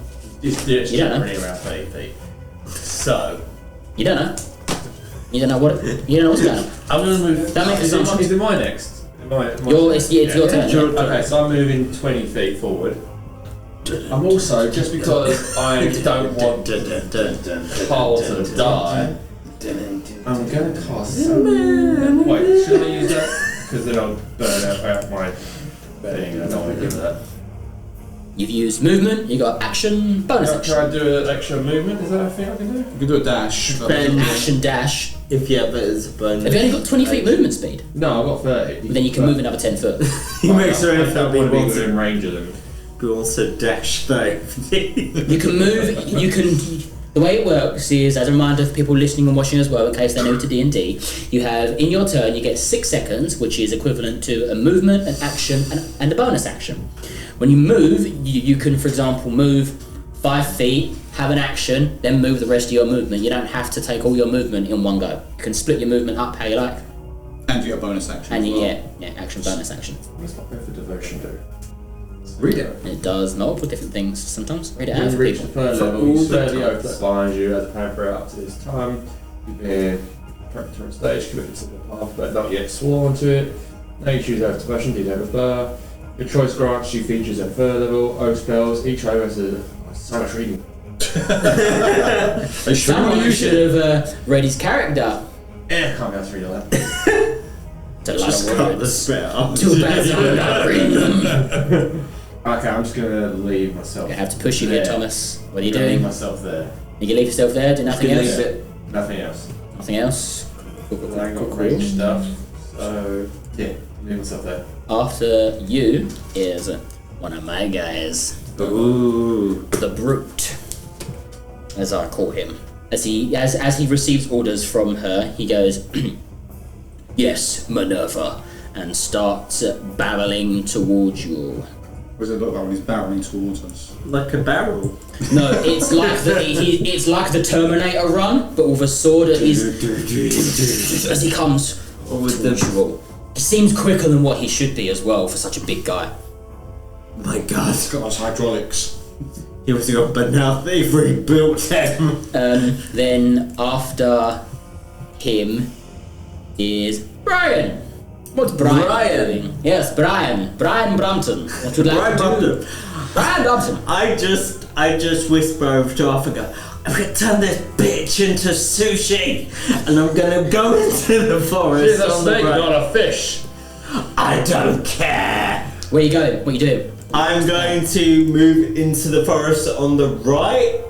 She's You don't know. generally around 30 feet. So, You don't know. You don't know what. You don't know what's going on. I'm going to move. That makes is sense. it my next? It's your turn. Okay, so I'm moving 20 feet forward. I'm also, just because I don't want Karl to die, I'm going to cast Wait, should I use that? Because then I'll burn out my thing. I don't want to give that. You've used movement. You got action, bonus Can I action. do an extra movement? Is that a thing I can do? You can do a dash. Ben- Action dash. if you have it as a bonus. Have you only got 20 feet movement speed? No, I've got 30. Then you can move another 10 foot. He makes her I anything don't he want to be wants within to range of them. be also dash though. You can move. You can. The way it works is, as a reminder for people listening and watching as well, in case they're new to D&D, you have in your turn you get 6 seconds, which is equivalent to a movement, an action, and a bonus action. When you move, you can, for example, move 5 feet, have an action, then move the rest of your movement. You don't have to take all your movement in one go. You can split your movement up how you like. And you get a bonus action. And as well. yeah, action, bonus action. What's my method devotion do? Read it. It does multiple different things sometimes. Read it out When for you reach the people. third level, all you the swear the oath times. that binds you as a panther up to this time. You've been practiced on stage, committed to the path, but not yet sworn to it. Now you choose oath devotion, did have a birth. Your choice grants you features at third level, oath spells. Each oath has a so much reading. Someone should have read his character. Can't go through all that. It's a lot Just of cut the words. spell. Too bad I'm not reading them. Okay, I'm just gonna leave myself. You have to push you here, Thomas. What are you I'm gonna leave doing? myself there. You can leave yourself there, do nothing can else? leave it. Nothing else. Nothing else? I ain't got range stuff. So, yeah, leave myself there. After you is one of my guys, Ooh. the Brute, as I call him. As he receives orders from her, he goes, "Yes, Minerva," and starts barreling towards you. What does it look like when he's barreling towards us? Like a barrel. No, it's like it's like the Terminator run, but with a sword that is as he comes with towards you all. He seems quicker than what he should be as well for such a big guy. My God. It's got those hydraulics. He was got, but now they've rebuilt him. Then after him is Brian. What's Brian, Brian. doing? Yes, Brian. Brian Blumpton. What would you like to do? Brian Blumpton. I just whisper over to Africa, I'm gonna turn this bitch into sushi, and I'm gonna go into the forest She's a on the snake, road. not a fish. I don't care. Where you going? What you doing? I'm going to move into the forest on the right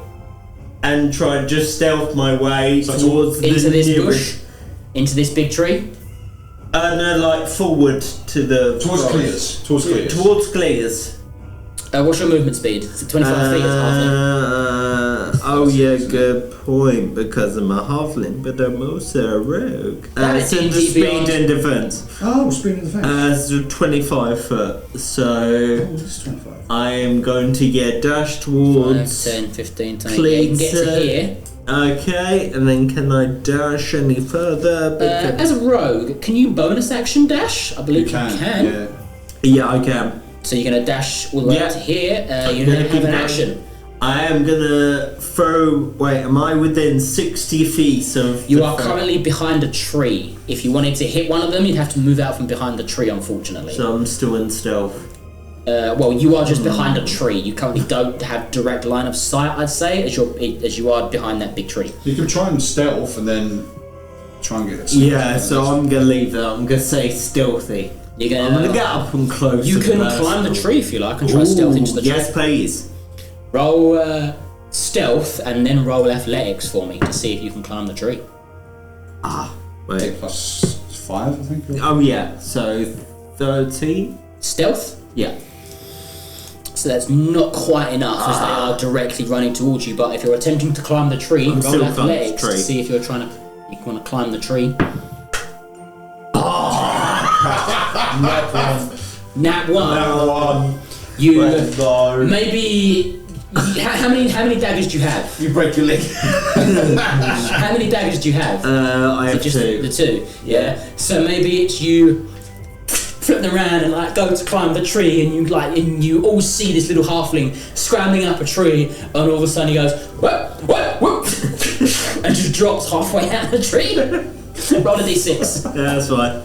and try and just stealth my way towards Into the this nearest- bush? Into this big tree? No, like forward to the Towards forest. Cleetus. Towards Cleetus. Towards Cleetus. What's your movement speed? Is it 25 feet? It's halfling. Oh yeah, good point, because I'm a halfling, but I'm also a rogue. It's in the D&D speed Beyond. and defense. Oh, speed of defense. It's 25 foot, so This is 25. I am going to dash 5, towards 10, 15, 20. Yeah, you can get to Cleetus. here. Okay, and then can I dash any further? As a rogue, can you bonus action dash? I believe you can. Yeah. Yeah, I can. So you're going to dash all the way up to here. You gonna have keep an going. action. I am gonna throw. Wait, am I within 60 feet of? You the are thing? currently behind a tree. If you wanted to hit one of them, you'd have to move out from behind the tree, unfortunately. So I'm still in stealth. Well, you are just behind a tree. You currently don't have direct line of sight, I'd say, as you are behind that big tree. You can try and stealth and then try and get it. Yeah, so I'm gonna leave that. I'm gonna say stealthy. You're I'm gonna get up and close. You to can the climb the person. tree if you like and try stealth into the tree. Yes, please. Roll stealth and then roll athletics for me to see if you can climb the tree. Wait. Plus 5, I think. Oh yeah. So 13. Stealth? Yeah. So that's not quite enough as they are directly running towards you, but if you're attempting to climb the tree, I'm roll still athletics climbing the to tree. see if you want to climb the tree. Nat 1. You maybe how many daggers do you have? You break your leg. How many daggers do you have? I have Just two. the two. Yeah. So maybe it's you flipping around and like go to climb the tree, and you all see this little halfling scrambling up a tree, and all of a sudden he goes whoop whoop whoop, and just drops halfway out of the tree. Roll a d6. Yeah, that's fine.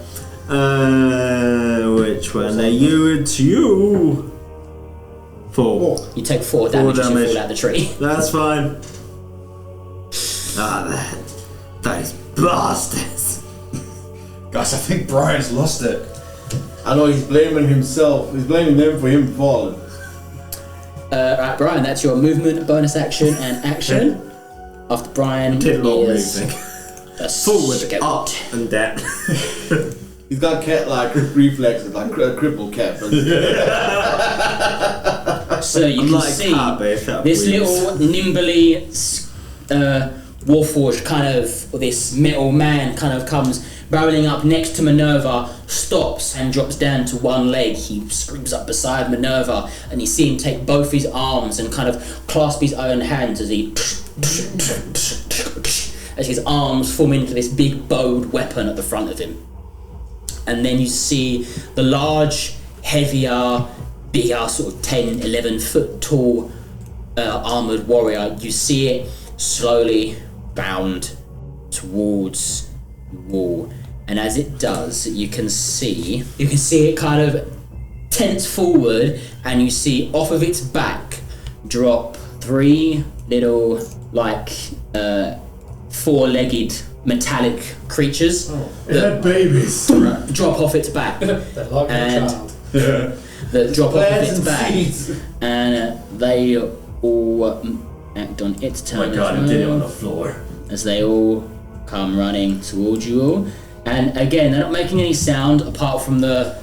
Which one are you? It's you. 4. You take 4 damage as you damage. fall out of the tree. That's fine. Those bastards. Guys, I think Brian's lost it. I know he's blaming himself. He's blaming them for him falling. Right, Brian, that's your movement, bonus action, and action. After Brian Did a lot of is moving. a Forward, scout. up, and down. He's got cat-like reflexes, like a crippled cat. So you I'm can like see Kirby, if that this weird. little nimbly Warforged kind of, or this metal man kind of comes barreling up next to Minerva, stops and drops down to one leg. He screams up beside Minerva, and you see him take both his arms and kind of clasp his own hands as his arms form into this big bowed weapon at the front of him. And then you see the large, heavier, bigger, sort of 10, 11 foot tall armoured warrior. You see it slowly bound towards the wall. And as it does, you can see it kind of tense forward, and you see off of its back drop 3 little, like, 4-legged metallic creatures They're babies. drop off its back. They're like a And- child. That drop off of Plants its and back, seeds. and they all act on its Oh my turn god, I as did it on well, the floor. as they all come running towards you all. And again, they're not making any sound apart from the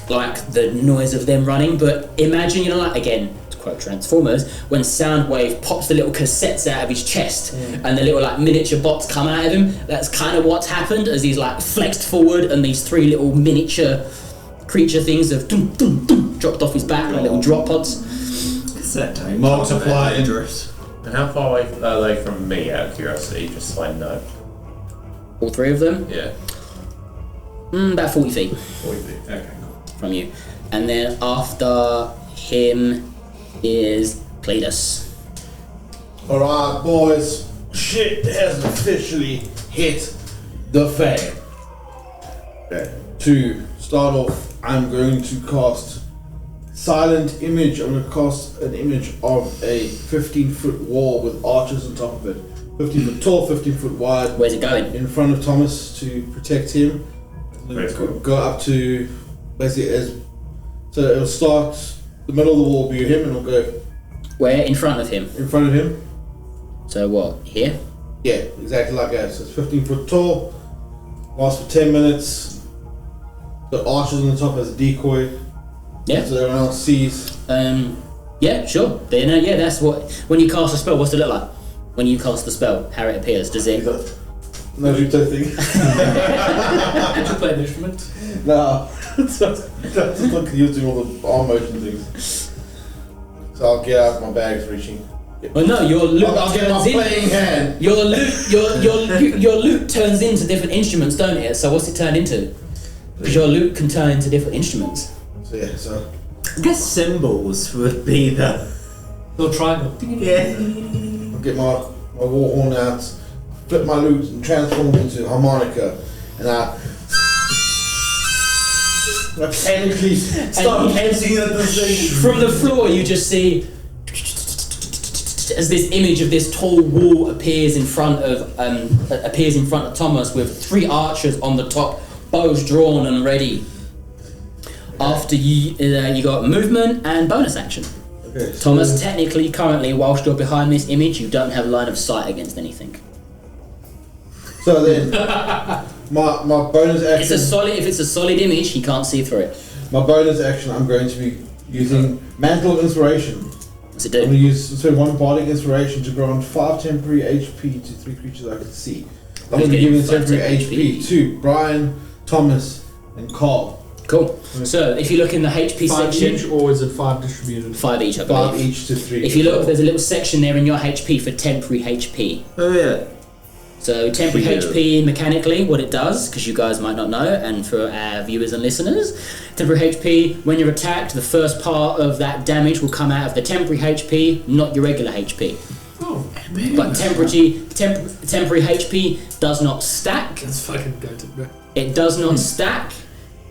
like the noise of them running. But imagine, you know, like, again, to quote Transformers, when Soundwave pops the little cassettes out of his chest and the little like miniature bots come out of him. That's kind of what's happened as he's like flexed forward, and these 3 little miniature creature things have dropped off his back like little drop pods. Multiply. And how far away are they from me, out of curiosity, just so I know? All 3 of them, Yeah. about 40 feet 40 feet. Okay, cool. from you. And then after him is Cleetus. Alright, boys. Shit has officially hit the fan. Okay. To start off, I'm going to cast Silent Image. I'm going to cast an image of a 15-foot wall with arches on top of it. 15 foot tall, 15 foot wide. Where's it going? In front of Thomas to protect him. Very cool. Go up to basically so it'll start the middle of the wall will be him, and it'll go Where? In front of him. in front of him. So what? Here? Yeah, exactly like that. So it's 15 foot tall, lasts for 10 minutes. The arches on the top as a decoy, Yeah. so everyone else sees. Yeah, sure. Then, yeah, that's what. When you cast a spell, what's it look like? When you cast the spell, how it appears? Does it? No, you don't think? Did you play an instrument? No, that's not using all the arm motion things. So I'll get out my bags reaching. Well, no, your loot I'll get my turns in. playing hand. Your loot turns into different instruments, don't it? So what's it turned into? Because your loot can turn into different instruments. So yeah, so I guess symbols would be the. Little triangle. Yeah. I'll get my war horn out, flip my loot and transform into harmonica, and I mechanically start dancing at the thing. From the floor, you just see as this image of this tall wall appears in front of Thomas with 3 archers on the top, bows drawn and ready. After you got movement and bonus action. Okay, so Thomas, technically, currently, whilst you're behind this image, you don't have line of sight against anything. So then, my bonus action. If it's a solid image, he can't see through it. My bonus action, I'm going to be using Mantle of Inspiration. What's it I'm going to do? use 1 bardic inspiration to grant 5 temporary HP to 3 creatures I can see. I'm going to be giving temporary HP to Brian, Thomas, and Karl. Cool. So if you look in the HP 5 section, each, or is it 5 distributed? 5 each, I 5 believe. each to 3. If you look, there's a little section there in your HP for temporary HP. Oh yeah. So temporary Yeah. HP mechanically, what it does, because you guys might not know, and for our viewers and listeners, temporary HP, when you're attacked, the first part of that damage will come out of the temporary HP, not your regular HP. Oh, But temporary HP does not stack. that's fucking goated, bro. It does not stack,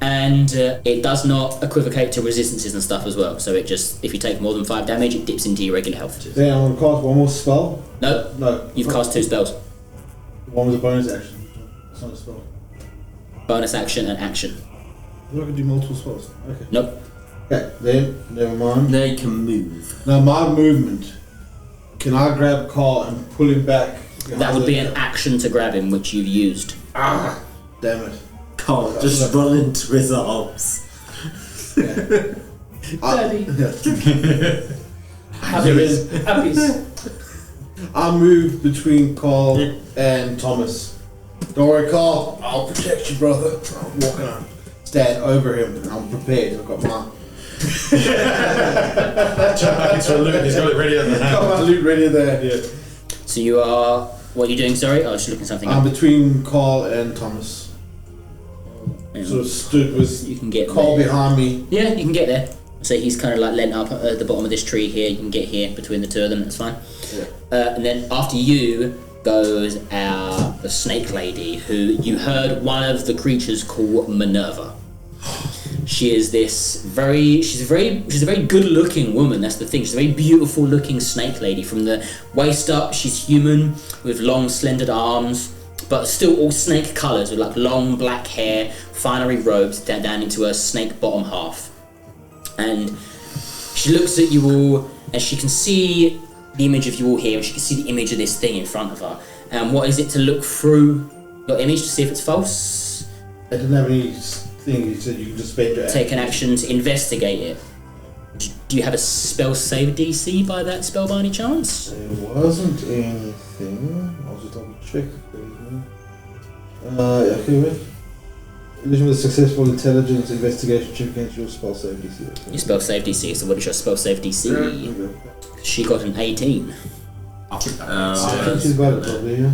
and it does not equivocate to resistances and stuff as well. So it just, if you take more than 5 damage, it dips into your regular health. Then I'm going to cast 1 more spell. No, No. you've cast 2 spells. 1 was a bonus action. It's not a spell. Bonus action and action. I can do multiple spells. Okay. Nope. Okay, then, never mind. They can move. Now my movement. Can I grab Karl and pull him back? That would be an action to grab him, which you've used. Ah, damn it. Can't just run into his arms. Yeah. Daddy. Yeah. Happy. I move between Karl and Thomas. Don't worry, Karl. I'll protect you, brother. I'm walking on. Stand over him. I'm prepared. I've got my... Jump back into a loot. He's got it ready at the hand. Got my loot ready there. Yeah. So you are. What are you doing? Sorry, I was just looking something I'm up. between Karl and Thomas. Sort of stood with You can get Karl there. behind me. Yeah, you can get there. So he's kind of like leant up at the bottom of this tree here. You can get here between the two of them. That's fine. Yeah. And then after you goes the snake lady, who you heard one of the creatures call Minerva. She is she's a very good-looking woman. That's the thing. She's a very beautiful-looking snake lady. From the waist up, she's human with long, slender arms, but still all snake colours with like long black hair, finery robes down into her snake bottom half. And she looks at you all, and she can see the image of you all here, and she can see the image of this thing in front of her. And what is it to look through your image to see if it's false? I didn't have any thing. You said you can just spend your Take an action to investigate it. Do you have a spell save DC by that spell by any chance? There wasn't anything. I'll just double check. Okay, wait. Illusion with a successful intelligence investigation check against your spell save DC. Your spell save DC, so what is your spell save DC? Yeah. She got an 18. I think that I think she's better, probably, yeah.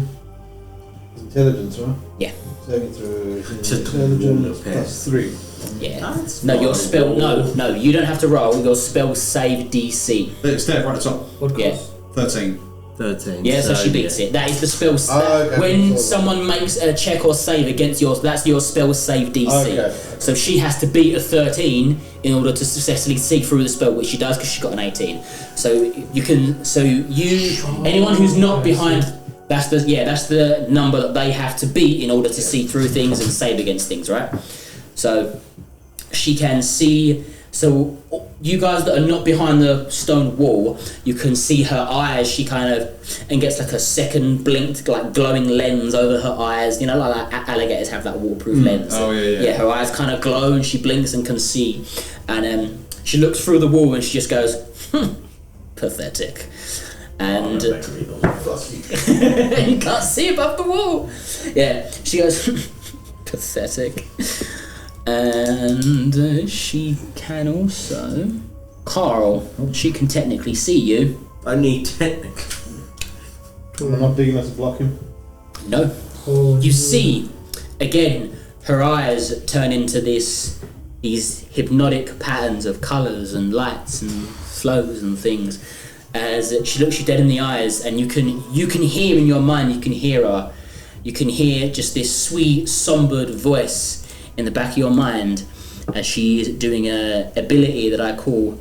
Intelligence, right? Yeah. Saving through Just intelligence okay. plus 3. Yeah. No, your spell. No, you don't have to roll. Your spell save DC. It's there right at the top. What Yeah. cost? 13. 13. Yeah, so she beats it. That is the spell. Okay. When someone makes a check or save against yours, that's your spell save DC. Okay. So she has to beat a 13 in order to successfully see through the spell, which she does because she got an 18. So you can. So you. Anyone who's not behind. That's the number that they have to beat in order to see through things and save against things, right? So she can see. So you guys that are not behind the stone wall, you can see her eyes. She kind of and gets like a second blinked, like glowing lens over her eyes. You know, like alligators have that waterproof lens. Oh yeah. Yeah, her eyes kind of glow and she blinks and can see. And she looks through the wall and she just goes, pathetic. And you can't see above the wall. Yeah, she goes, pathetic. And she can also, Karl, she can technically see you. Only technically. I'm not big enough to block him. No. You see, again, her eyes turn into these hypnotic patterns of colours and lights and flows and things. As she looks you dead in the eyes, and you can hear in your mind, you can hear her. You can hear just this sweet, sombered voice in the back of your mind as she's doing a ability that I call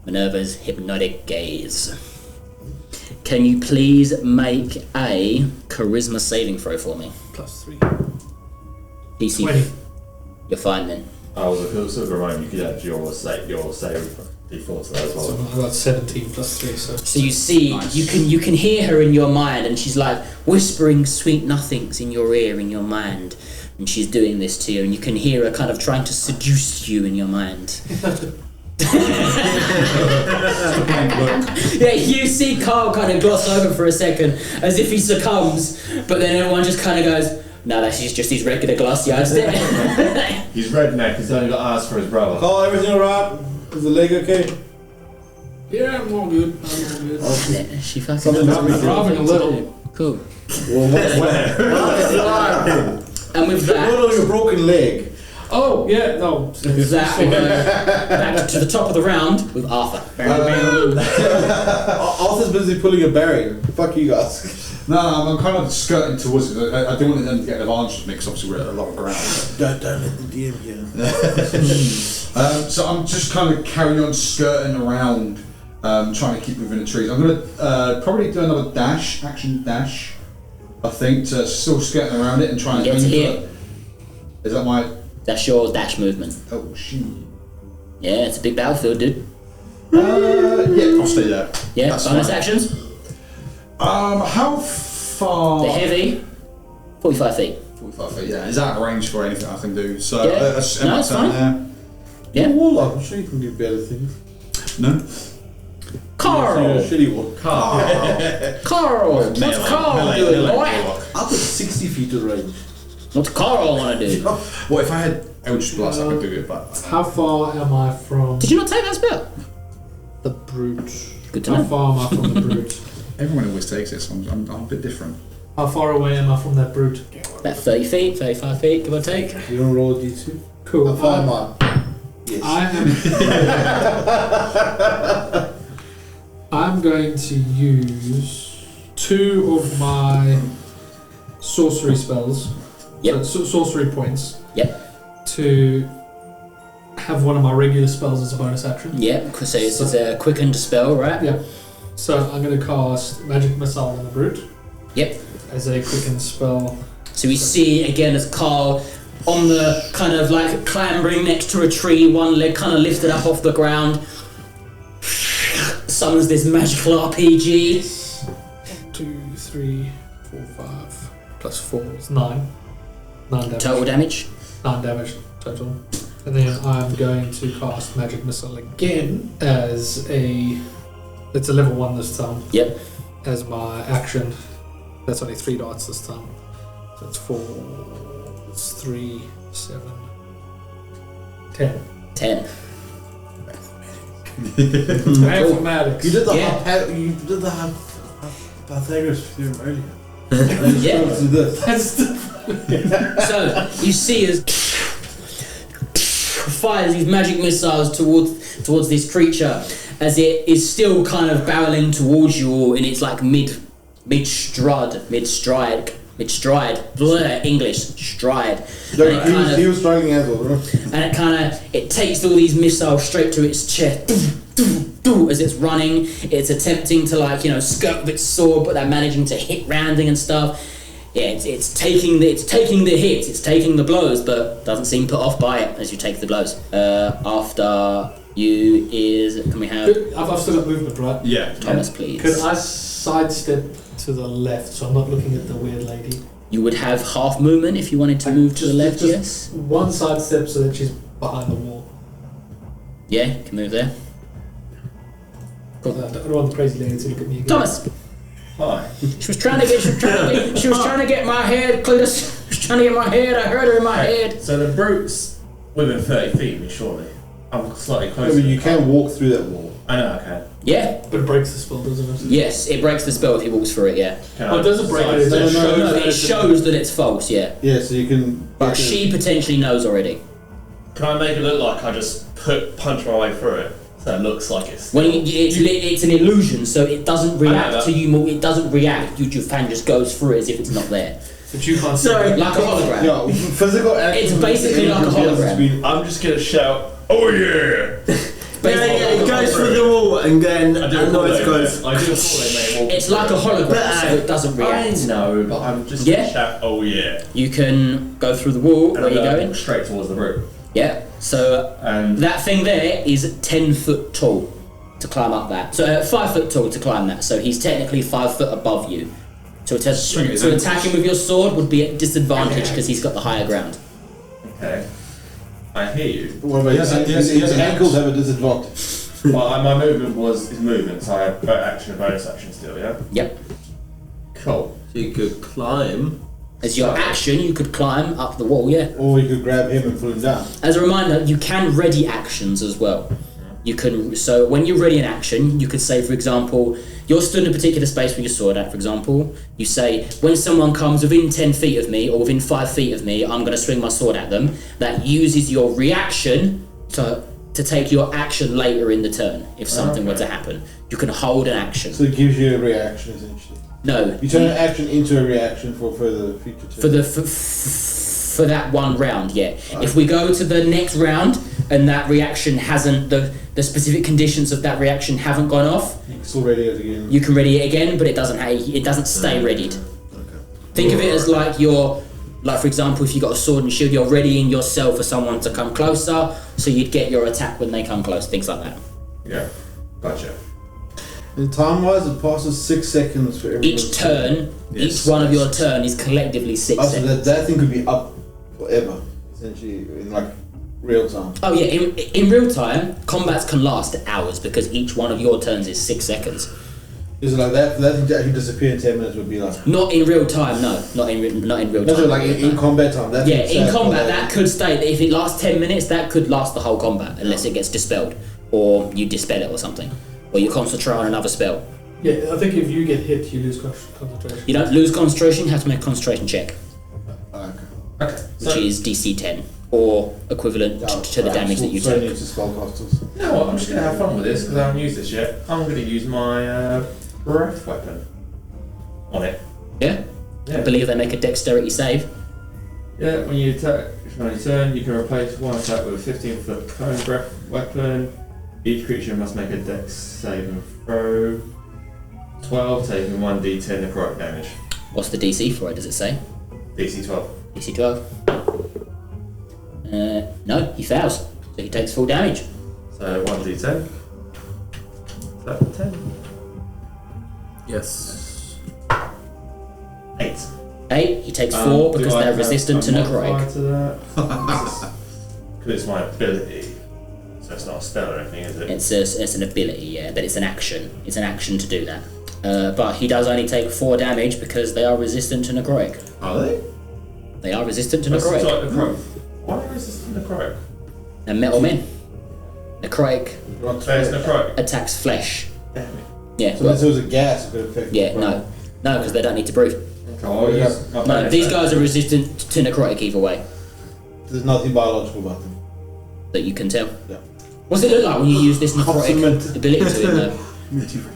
Minerva's hypnotic gaze. Can you please make a charisma saving throw for me? Plus 3. DC. 20. You're fine then. I was also remind you could add your save default to that as So well. I got 17 plus 3, so... So you see, Nice. you can hear her in your mind, and she's like whispering sweet nothings in your ear, in your mind, and she's doing this to you, and you can hear her kind of trying to seduce you in your mind. Yeah, you see Karl kind of gloss over for a second, as if he succumbs, but then everyone just kind of goes, "No, that's just his regular glassy-eyed stare." He's redneck, he's only got eyes for his brother. Karl, everything alright? Is the leg okay? Yeah, I'm all good. I'm all good. Yeah, she fucking Something knows I'm what to dropping do. a little. Cool. Well, And with that, what on your broken leg? Oh, yeah, no. with that, we go back to the top of the round with Arthur. Arthur's busy pulling a bearing. Fuck you guys. No, I'm kind of skirting towards it. I don't want them to get an advantage of me because obviously we're at a lot of ground. Don't let the DM hear. So I'm just kind of carrying on skirting around, trying to keep within the trees. I'm going to probably do another action dash, I think, to still skirting around it and trying Get to to aim here. for it. Is that my... That's your dash movement. Oh, shit. Yeah, it's a big battlefield, dude. Yeah, I'll stay there. Yeah, That's bonus fine. actions. How far... They're heavy. 45 feet. 45 feet, yeah. Is that a range for anything I can do? So Yeah. that's No, it's fine. there. Yeah. You're a warlock. I'm sure you can do better things. No? Karl! You're a shitty one. Karl! What's Karl doing, boy? Up at 60 feet of range. What Karl want to do? What if I had Eldritch Blast? I could do it, but How far am I from Did you not take that spell? the brute? Good to How know. far am I from the brute? everyone always takes it, so I'm a bit different. How far away am I from that brute? About 30 feet, 35 feet, give or take. You don't roll a d2? Cool. How far am I? Yes. I'm going to use 2 of my sorcery spells. Yep. So, sorcery points. Yep. To have one of my regular spells as a bonus action. Yep, so it's a quickened spell, right? Yep. So I'm going to cast Magic Missile on the brute. Yep. As a quickened spell. So we see again as Karl on the kind of like clambering next to a tree, one leg kind of lifted up off the ground, summons this magical RPG. 2, 3, 4, 5 plus 4 is 9. 9 damage. Total damage. 9 damage total. And then I'm going to cast Magic Missile again as it's a level 1 this time. Yep. As my action. That's only 3 dots this time. So it's 4, it's 3, 7, 10. 10. Mathematics. You did the Yeah. Pythagoras theorem earlier. Yeah. Let's do this. So you see as fires these magic missiles towards this creature as it is still kind of barreling towards you all in its like mid stride, English stride. He was struggling as well, right? And it takes all these missiles straight to its chest. As it's running, it's attempting to skirt with its sword, but they're managing to hit rounding and stuff. Yeah, it's taking the hits, it's taking the blows, but doesn't seem put off by it as you take the blows. After you can we have I've still got movement, right? Yeah. Thomas, please? Could I sidestep to the left so I'm not looking at the weird lady? You would have half movement if you wanted to move to the left. Just Yes. one sidestep so that she's behind the wall. Yeah, you can move there. I don't want the crazy lady to look at me again. Thomas. Hi. She was trying to get my head, Cleetus. She was trying to get my head. I heard her in my head. So the brute's within 30 feet of me, surely. I'm slightly I closer. mean, you can walk through that wall. I know, I can. Yeah. But it breaks the spell, doesn't it? Yes, it breaks the spell if he walks through it. Yeah. Can Oh, I it doesn't break it, sidestep? it No, No, it shows that it's false. Yeah. Yeah, so you can. But she potentially knows already. Can I make it look like I just punch my way through it? So it looks like it's... When it's an illusion, so it doesn't react that. to you more. It doesn't react. Your fan just goes through it as if it's not there. But you can't see Sorry, it. like a hologram. No, physical action. It's basically like a hologram. I'm just gonna shout, "Oh yeah!" It goes through the wall and then I do and noise goes. I do a full mate. It's like a hologram, so it doesn't I react. know, but I'm just Yeah. gonna shout, "Oh yeah!" You can go through the wall. And Where are you I'm going? straight towards the brute. Yeah. So And that thing there is 10 foot tall to climb up that. So 5 foot tall to climb that. So he's technically 5 foot above you. To attack him with your sword would be at disadvantage because he's got the higher ground. okay, I hear you. What about Yes, his ankles have a disadvantage? Well, my movement is movement, so I have action and bonus action still. Yeah. Yep. Cool. So you could climb. As your action, you could climb up the wall. Yeah. Or you could grab him and pull him down. As a reminder, you can ready actions as well. You can, so when you ready an action, you could say, for example, you're stood in a particular space with your sword at, for example, you say, when someone comes within 10 feet of me, or within 5 feet of me, I'm going to swing my sword at them. That uses your reaction to take your action later in the turn, if something were to happen. You can hold an action. So it gives you a reaction, essentially. No. You turn an action into a reaction for further future turns. For that one round, yeah. If we go to the next round, and that reaction hasn't, the specific conditions of that reaction haven't gone off, You can still ready it again. you can ready it again, but it doesn't stay readied. Think of it as like for example, if you got a sword and shield, you're readying yourself for someone to come closer, so you'd get your attack when they come close, things like that. Yeah. Gotcha. And time-wise, it passes 6 seconds for every Each turn, each one of your turn is collectively 6 So seconds. that thing could be up forever, essentially, in like real time. Oh yeah, in real time, combats can last hours because each one of your turns is 6 seconds. Is it like that? For that thing to actually disappear in 10 minutes would be like. Not in real time, no. Not in real That's time. like in combat time. That Yeah, in combat that could stay. If it lasts 10 minutes, that could last the whole combat unless it gets dispelled, or you dispel it or something, or you concentrate on another spell. Yeah, I think if you get hit, you lose concentration. You don't lose concentration. You have to make a concentration check, Okay. which is DC 10 or equivalent to the damage that you So take. to spellcasters. You know what? I'm just gonna have fun with this because I haven't used this yet. I'm gonna use my breath weapon on it. Yeah. I Yeah. believe they make a dexterity save. Yeah. When you attack, on your turn, you can replace one attack with a 15-foot cone breath weapon. Each creature must make a dex saving throw. 12, taking 1d10 necrotic damage. What's the DC for it? Does it say? DC 12. DC 12. No, he fails, so he takes full damage. So 1d10. Is that 10? Yes. 8. 8. He takes 4 because they're resistant to necrotic. Because it's my ability. So it's not a spell or anything, is it? It's an ability, yeah, but it's an action. It's an action to do that. But he does only take 4 damage because they are resistant to necrotic. Are they? They are resistant to What's the necrotic. type of necrotic? Why are they resistant to necrotic? They're metal men. Necrotic There's necrotic. attacks flesh. Damn it. Yeah. So unless it was a gas, it could affect. Yeah, no, because they don't need to breathe. Okay, I'll use my No, bonus these action. guys are resistant to necrotic either way There's nothing biological about them. that you can tell. Yeah. What's it look like when you use this necrotic Compliment. ability to him though?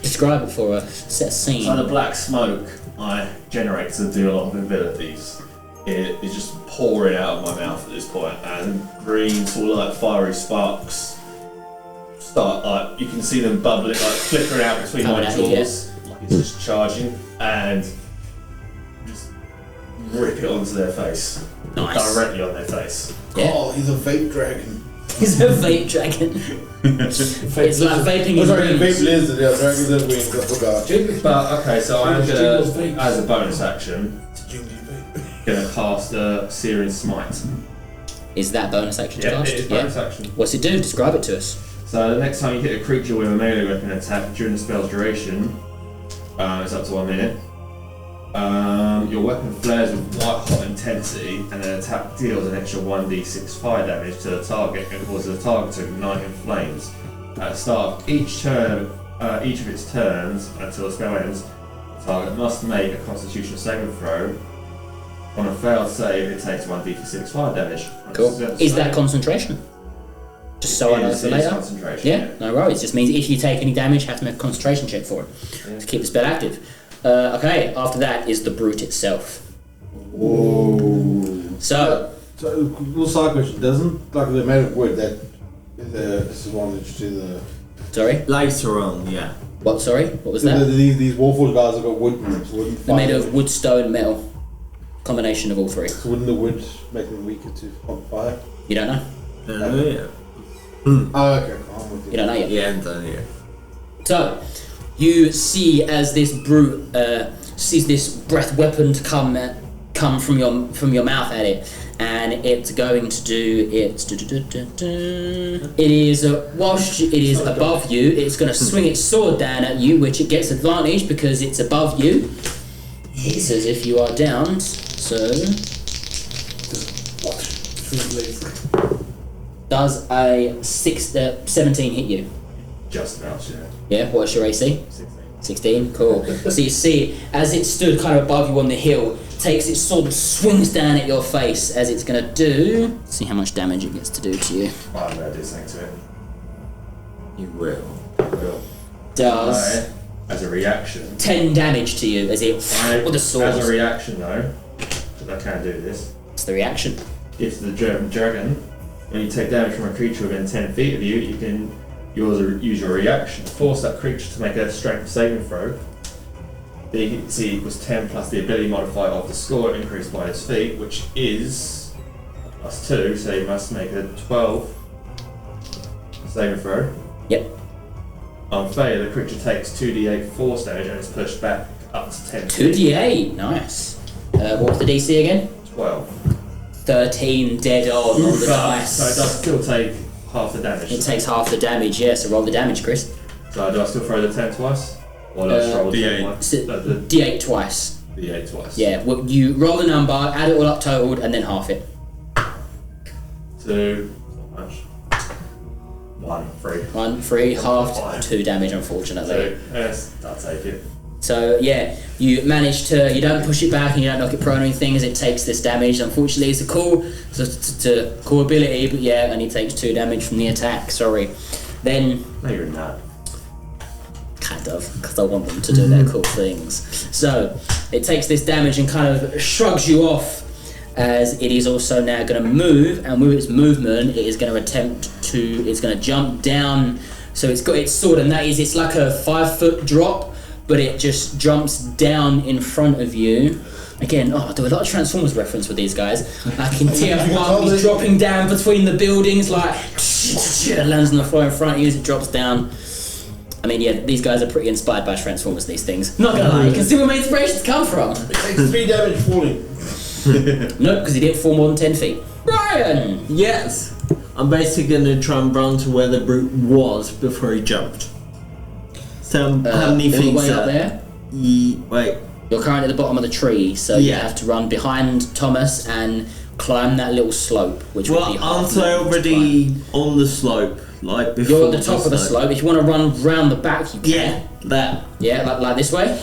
Describe it for a set scene. So the black smoke I generate to do a lot of abilities, it is just pouring out of my mouth at this point, and green sort of like fiery sparks start like you can see them bubbling, like flickering out between Coming my at you, jaws, like it's just charging, and just rip it onto their face, Nice. directly on their face. Yeah. Oh, he's a vape dragon. He's a vape dragon. It's like vaping Oh, in sorry, vape rooms. lizard. Yeah, dragons have wings. I forgot. But okay, so I'm Jingles gonna, vapes. as a bonus action, Jingy vape. gonna cast a Searing Smite. Is that bonus action to Yeah, cast? it is bonus action. What's it do? Describe it to us. So the next time you hit a creature with a melee weapon attack during the spell's duration, it's up to 1 minute. Your weapon flares with white hot intensity, and an attack deals an extra 1d6 fire damage to the target and causes the target to ignite in flames. At the start of each of its turns until the spell ends, the target must make a Constitution saving throw. On a failed save, it takes 1d6 fire damage. Cool. Is that concentration? Just so I know for later. Concentration. Yeah, no worries. Just means if you take any damage, you have to make a concentration check for it to keep the spell active. Okay, after that is the brute itself. Whoa. So, So, little side question. Doesn't, like, they're made of wood, that is a disadvantage to the... sorry, Later on, yeah. what? Sorry, what was So that? these Warforged guys have got wooden They're made of fire. wood, stone, metal. Combination of all three. So wouldn't the wood make them weaker to pump fire? You don't know. Yeah. Oh, okay. I'm with You don't know yet. Yeah, done, yeah. So, you see as this brute sees this breath weapon to come from your mouth at it, and it's going to do its. It is whilst it is above you, it's going to swing its sword down at you, which it gets advantage because it's above you. It's as if you are down. So, does a 17 hit you? Just about, yeah. Yeah. What's your AC? 16, cool. So you see, as it stood kind of above you on the hill, takes its sword and swings down at your face as it's going to do. See how much damage it gets to do to you. I'm going to do something to it. You will. Does As a reaction. 10 damage to you as it with the sword. As a reaction, though, because I can do this, It's the reaction. if the dragon, when you take damage from a creature within 10 feet of you, you can use your reaction to force that creature to make a strength saving throw. The DC equals 10 plus the ability modifier of the score increased by its feet, which is plus 2, so you must make a 12 saving throw. Yep. On failure, the creature takes 2d8 force damage and is pushed back up to 10. 2d8, nice. What was the DC again? 12. 13 dead on the So it dice. does still take half the damage. It takes half the damage, yeah, so roll the damage, Kris. So do I still throw the 10 twice? Well, let's roll D8. D8 twice. D8 twice. Yeah, well, you roll the number, add it all up totaled, and then half it. 2. Not much. 1, 3. 1, 3, halved, 2 damage, unfortunately. 2. Yes, I'll take it. So yeah, you manage to, you don't push it back and you don't knock it prone or anything as it takes this damage. Unfortunately, it's a cool ability, but yeah, only takes 2 damage from the attack, sorry. Then, No, you're not. kind of, because I want them to do their cool things. So, it takes this damage and kind of shrugs you off, as it is also now going to move, and with its movement, it is going to it's going to jump down. So it's got its sword, and that is, it's like a 5-foot drop, but it just jumps down in front of you. Again, I do a lot of Transformers reference with these guys. Like in TF1, he's dropping down between the buildings, like, it lands on the floor in front of you as it drops down. I mean, yeah, these guys are pretty inspired by Transformers, these things. Not gonna lie, you can see where my inspirations come from. It takes 3 damage falling. Nope, because he didn't fall more than 10 feet. Brian! Yes. I'm basically going to try and run to where the brute was before he jumped. So how many all the feet way up there? Wait. You're currently at the bottom of the tree, so you Yeah. have to run behind Thomas and climb that little slope, which would be Well, half aren't I the to already on the slope? Like before You're at the top of the slope. If you want to run round the back, you can. Yeah, that. Yeah, like this way?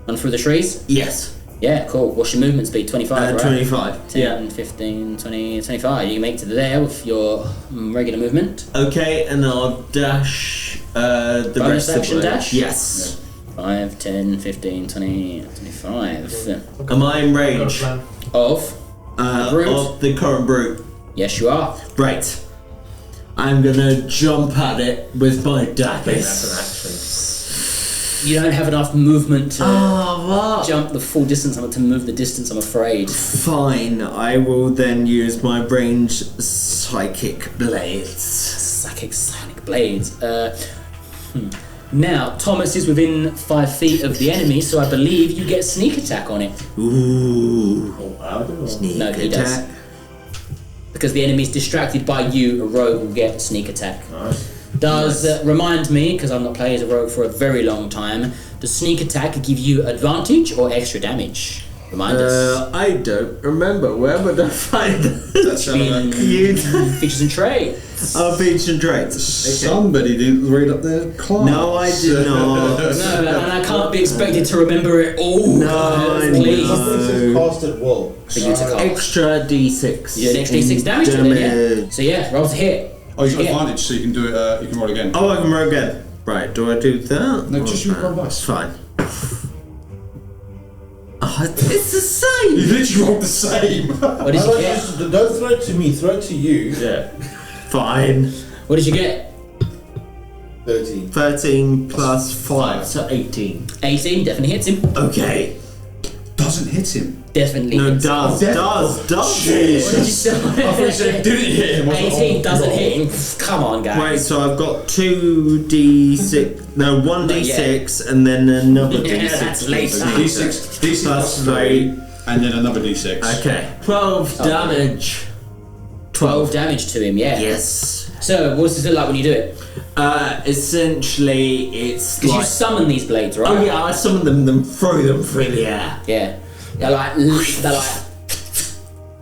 Run through the trees? Yes. Yeah, cool. What's your movement speed? 25, right? 25. 10, 15, 20, 25. You can make it to there with your regular movement. Okay, and I'll dash the Bonus rest of action it. dash? Yes. 5, 10, 15, 20, 25. Am I in Got a range plan. Of? brute? of the current brute? Yes, you are. Right. I'm gonna jump at it with my I think that's daggers. an action. You don't have enough movement to What? jump the full distance, to move the distance, I'm afraid. Fine, I will then use my range psychic blades. Sonic blades. Now, Thomas is within 5 feet of the enemy, so I believe you get sneak attack on it. Ooh. Oh, I'll do it. Sneak No, he does. attack. Because the enemy's distracted by you, a rogue will get sneak attack. Nice. Does remind me, because I've not played as a rogue for a very long time, does sneak attack give you advantage or extra damage? Remind us. I don't remember. Where would I find That's you? Features and traits. Oh, features and traits. Somebody didn't read up their class. No, I did not. No, and I can't be expected to remember it all. No, please. no. Cast at will. For you to cast. Extra d6. You get an extra d6 damage to it, yeah? So yeah, roll to hit. Oh, you've got Yeah. advantage, so you can do it. You can roll again. Oh, I can roll again. Right, do I do that? No, just Or you roll dice. Fine. Oh, it's the same! You literally rolled the same. What did you get? Don't throw it to me, throw it to you. Yeah. Fine. What did you get? 13. 13 plus 5, so 18. 18, definitely hits him. Okay. Doesn't hit him. Definitely No, hits him. does. What did you say? I thought you said didn't hit him. I was like, 18 oh, doesn't God. hit him. Come on, guys. Right, so I've got 2d6, no, 1d6, and then another Yeah, d6. that's later. D6 plus 3, and then another D6. Okay. 12 damage. 12 damage to him, yeah. Yes. So, what does it look like when you do it? Essentially, it's Because you like... summon these blades, right? Oh yeah, I summon them, then throw them through the air. Yeah. They're like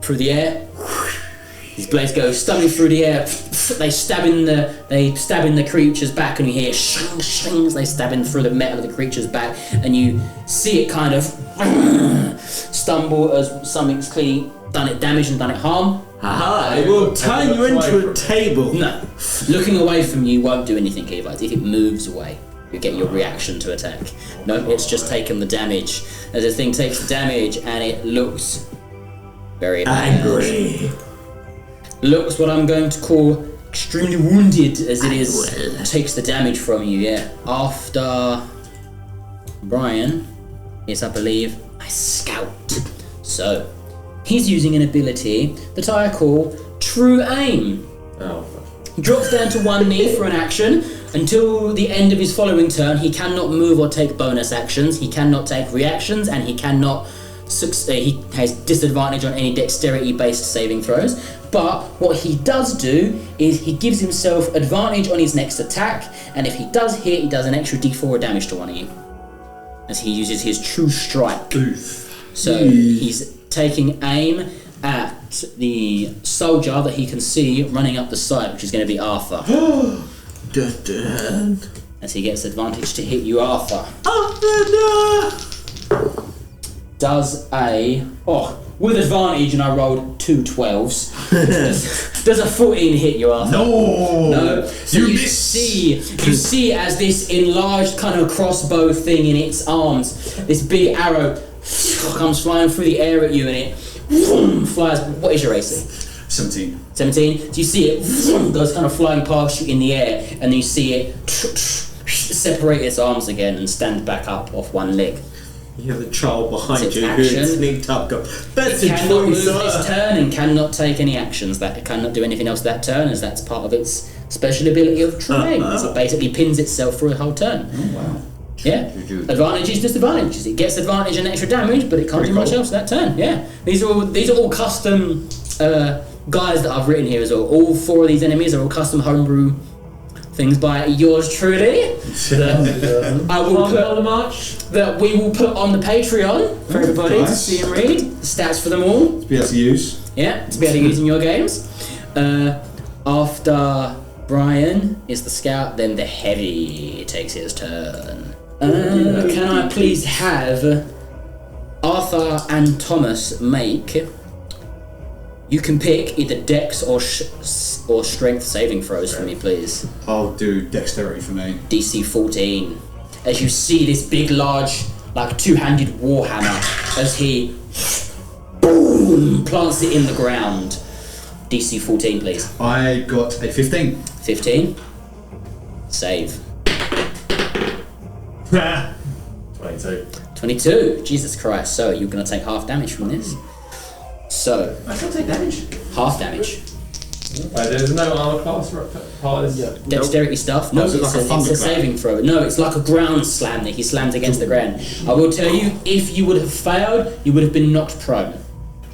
through the air. These blades go stumbling through the air. They stab in the creature's back, and you hear shing shing as they stab in through the metal of the creature's back, and you see it kind of stumble as something's clearly done it damage and done it harm. Haha, it will turn you into a table. No, looking away from you won't do anything either. If it moves away, you get your reaction to attack. No, it's just taken the damage. As the thing takes the damage, and it looks very Angry. looks what I'm going to call extremely wounded, as it is takes the damage from you. Yeah. After Brian is, I believe, a scout. So he's using an ability that I call True Aim. Oh, He drops down to one knee for an action. Until the end of his following turn, he cannot move or take bonus actions, he cannot take reactions, and he cannot he has disadvantage on any dexterity-based saving throws. But what he does do is he gives himself advantage on his next attack, and if he does hit, he does an extra d4 of damage to one of you. as he uses his true strike. Oof. So he's taking aim at the soldier that he can see running up the side, which is going to be Arthur. As he gets advantage to hit you, Arthur. Does a... with advantage, and I rolled 2 12s. Does a 14 hit you, Arthur? No. So you miss. You see as this enlarged kind of crossbow thing in its arms, this big arrow comes flying through the air at you, and it flies. What is your AC? 17. 17. So you see it goes kind of flying past you in the air, and then you see it separate its arms again and stand back up off one leg. You have a child behind you action. who sneaked up. That's It cannot move its turn and cannot take any actions. That it cannot do anything else that turn, as that's part of its special ability of terrain. So it basically pins itself for a whole turn. Oh wow. Yeah. Advantages, disadvantages. It gets advantage and extra damage, but it can't do much else that turn. Yeah. These are all custom guys that I've written here as well. All 4 of these enemies are all custom homebrew things by yours truly. I will that we will put on the Patreon for everybody to see and read. Stats for them all. To be able to use. Yeah, to be able to use in your games. After Brian is the scout, then the heavy takes his turn. Can I please have Arthur and Thomas make... You can pick either Dex or Strength saving throws for me, please. I'll do Dexterity for me. DC 14. As you see this big, large, like 2-handed warhammer, as he boom plants it in the ground. DC 14, please. I got a 15. 15. Save. 22. 22. Jesus Christ. So you're going to take half damage from this. So, I still take damage. half damage. There's no armor class part of this? Yeah. Dexterity stuff? No, Is it it's, like a it's thunder a saving throw. No, it's like a ground slam that he slams against the ground. I will tell you, if you would have failed, you would have been knocked prone.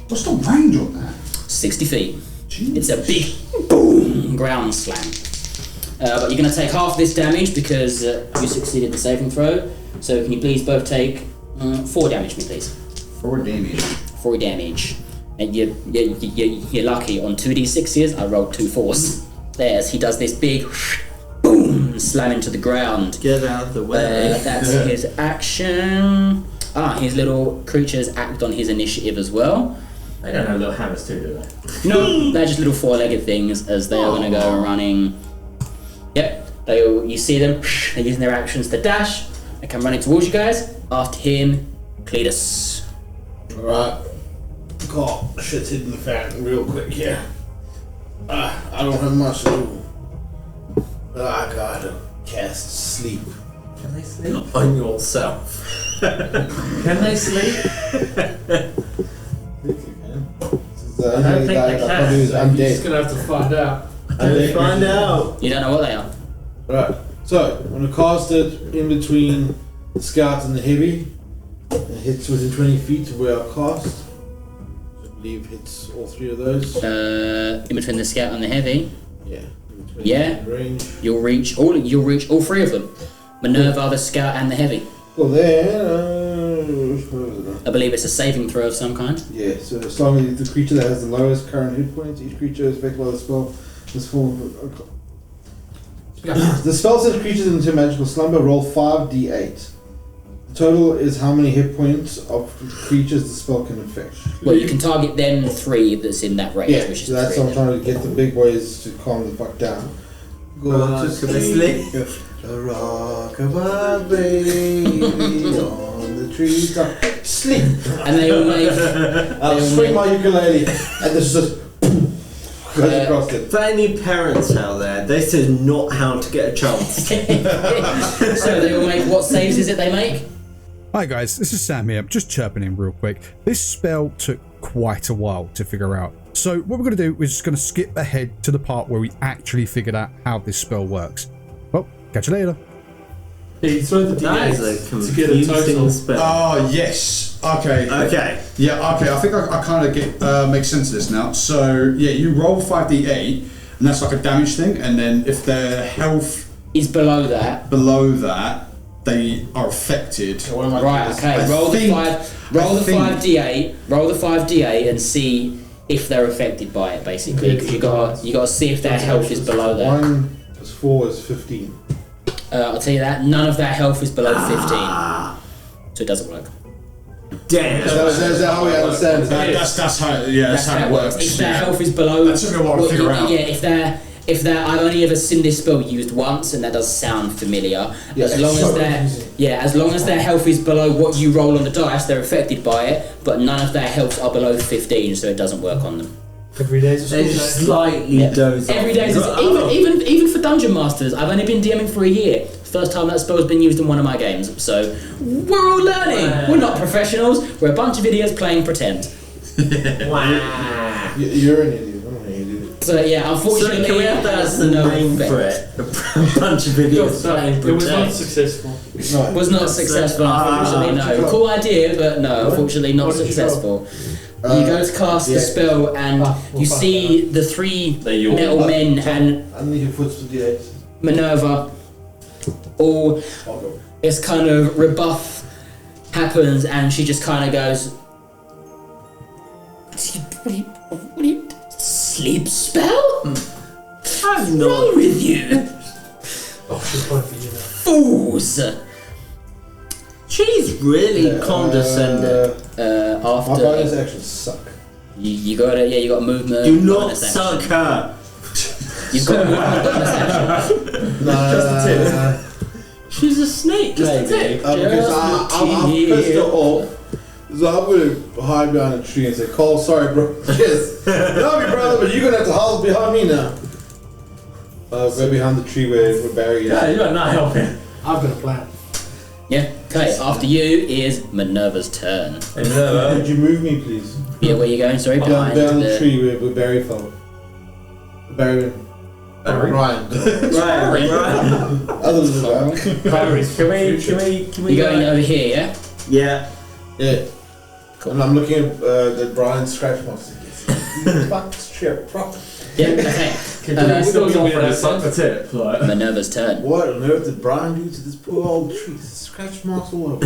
What's the range on that? 60 feet. Jeez. It's a big boom ground slam. But you're going to take half this damage because you succeeded the saving throw. So can you please both take 4 damage, me please? 4 damage. 4 damage. And you're lucky. On 2d6s, I rolled 2 4s. There's, he does this big boom slam into the ground. Get out of the way. That's his action. His little creatures act on his initiative as well. They don't have little hammers too, do they? No, they're just little 4-legged things as they are going to go running. Yep, you see them, they're using their actions to dash. They come running towards you guys. After him, Cleetus. Alright. Got shit's hitting the fan real quick here. I don't have much to do. I gotta cast sleep. Can they sleep? On yourself. Can they sleep? I don't think they can. I'm You're just dead. gonna have to find out. Find out. You don't know what they are. Right. So I'm gonna cast it in between the scout and the heavy. It hits within 20 feet of where I cast. I believe hits all 3 of those. In between the scout and the heavy, Yeah. Yeah. Range. you'll reach all 3 of them. Minerva, the scout, and the heavy. Well then, I believe it's a saving throw of some kind. yeah. So as long as the creature that has the lowest current hit points, each creature is affected by the spell. This form of the spell sends creatures into magical slumber. Roll 5d8. The total is how many hit points of creatures the spell can affect. Well, you can target them 3 that's in that range, Yeah, which is so that's 3 what of I'm them. trying to get the big boys to calm the fuck down. Go to sleep. A rock-a-bye baby on the treetop. Sleep. And they all make... I'll swing my ukulele and this just goes across it. For any parents out there, this is not how to get a child. So they all make... What saves is it they make? Hi guys, this is Sam here, just chirping in real quick. This spell took quite a while to figure out. So what we're going to do is just going to skip ahead to the part where we actually figured out how this spell works. Well, catch you later. Yeah, you throw the That is d8s a to get a total. confusing spell. Oh, yes. Okay. Okay. Yeah, okay. I think I kind of get make sense of this now. So, yeah, you roll 5d8, and that's like a damage thing, and then if their health Is below that. below that, they are affected. Right. Okay. Roll the 5d8 and see if they're affected by it. Basically, because you got to see if their health is below that. 1 plus 4 is 15. I'll tell you that none of their health is below 15, so it doesn't work. Damn. That's how we understand it. That's how it works. If their health is below, that took me a while to figure out. Yeah, if they're, I've only ever seen this spell used once, and that does sound familiar. Yeah, as long as their health is below what you roll on the dice, they're affected by it. But none of their healths are below 15, so it doesn't work on them. Every day's a school They day. slightly doze Every off. day, even for dungeon masters, I've only been DMing for a year. First time that spell's been used in one of my games, so we're all learning. We're not professionals. We're a bunch of idiots playing pretend. Wow. You're an idiot. I'm an idiot. So yeah, unfortunately, So can we have that as the name for it? A bunch of videos playing It was not pretend. successful. No. was not successful. Unfortunately, no. Cool idea, but no. Unfortunately, not What did you successful. You go to cast the spell, and you see the three metal men and I need your foot to the 8. Minerva. All this kind of rebuff happens, and she just kind of goes, "What do you sleep spell? What's wrong with you, Oh, she's point for you now. fools?" She's really condescending. My After bonus actions suck. you got it, you got movement. Do not bonus action. suck her. You've got movement bonus action. Just a tip. She's a snake lady. Because I'm pissed her off. So I'm gonna hide behind a tree and say, "Karl, sorry, bro. Yes, love you, brother, but you're gonna have to howl behind me now." Go behind the tree where Barry is. Yeah, you're not helping. I've got a plan. Yeah. Okay. After you is Minerva's turn. Could you move me, please? Yeah. Where you going? Sorry, Down behind the tree where Barry fell. Barry. Ryan. Right. Other than that. Can we You going over here? Yeah. Yeah. Yeah. Cool. And I'm looking at the Brian scratch marks. Fuck strip proper. Yeah. Okay. we still go for a suck the tip? Like. Minerva's turn. What on earth did Brian do to this poor old tree? Scratch marks all over.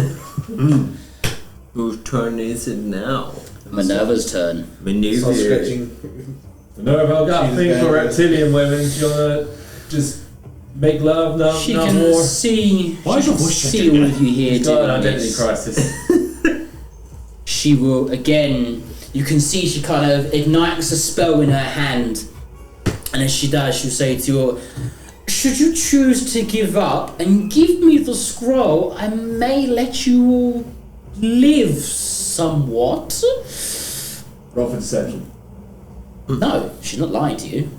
Whose turn is it now? Minerva's turn. Start Maneuver. scratching. Minerva, I've got a She's thing bad. for reptilian women. Do you wanna just make love? No, She no can more. see. Why She is your can voice see changing? all of you here She's got an doing identity this. crisis. She will again. You can see she kind of ignites a spell in her hand, and as she does, she'll say to you, "Should you choose to give up and give me the scroll, I may let you all live somewhat." Roll for deception. No, she's not lying to you.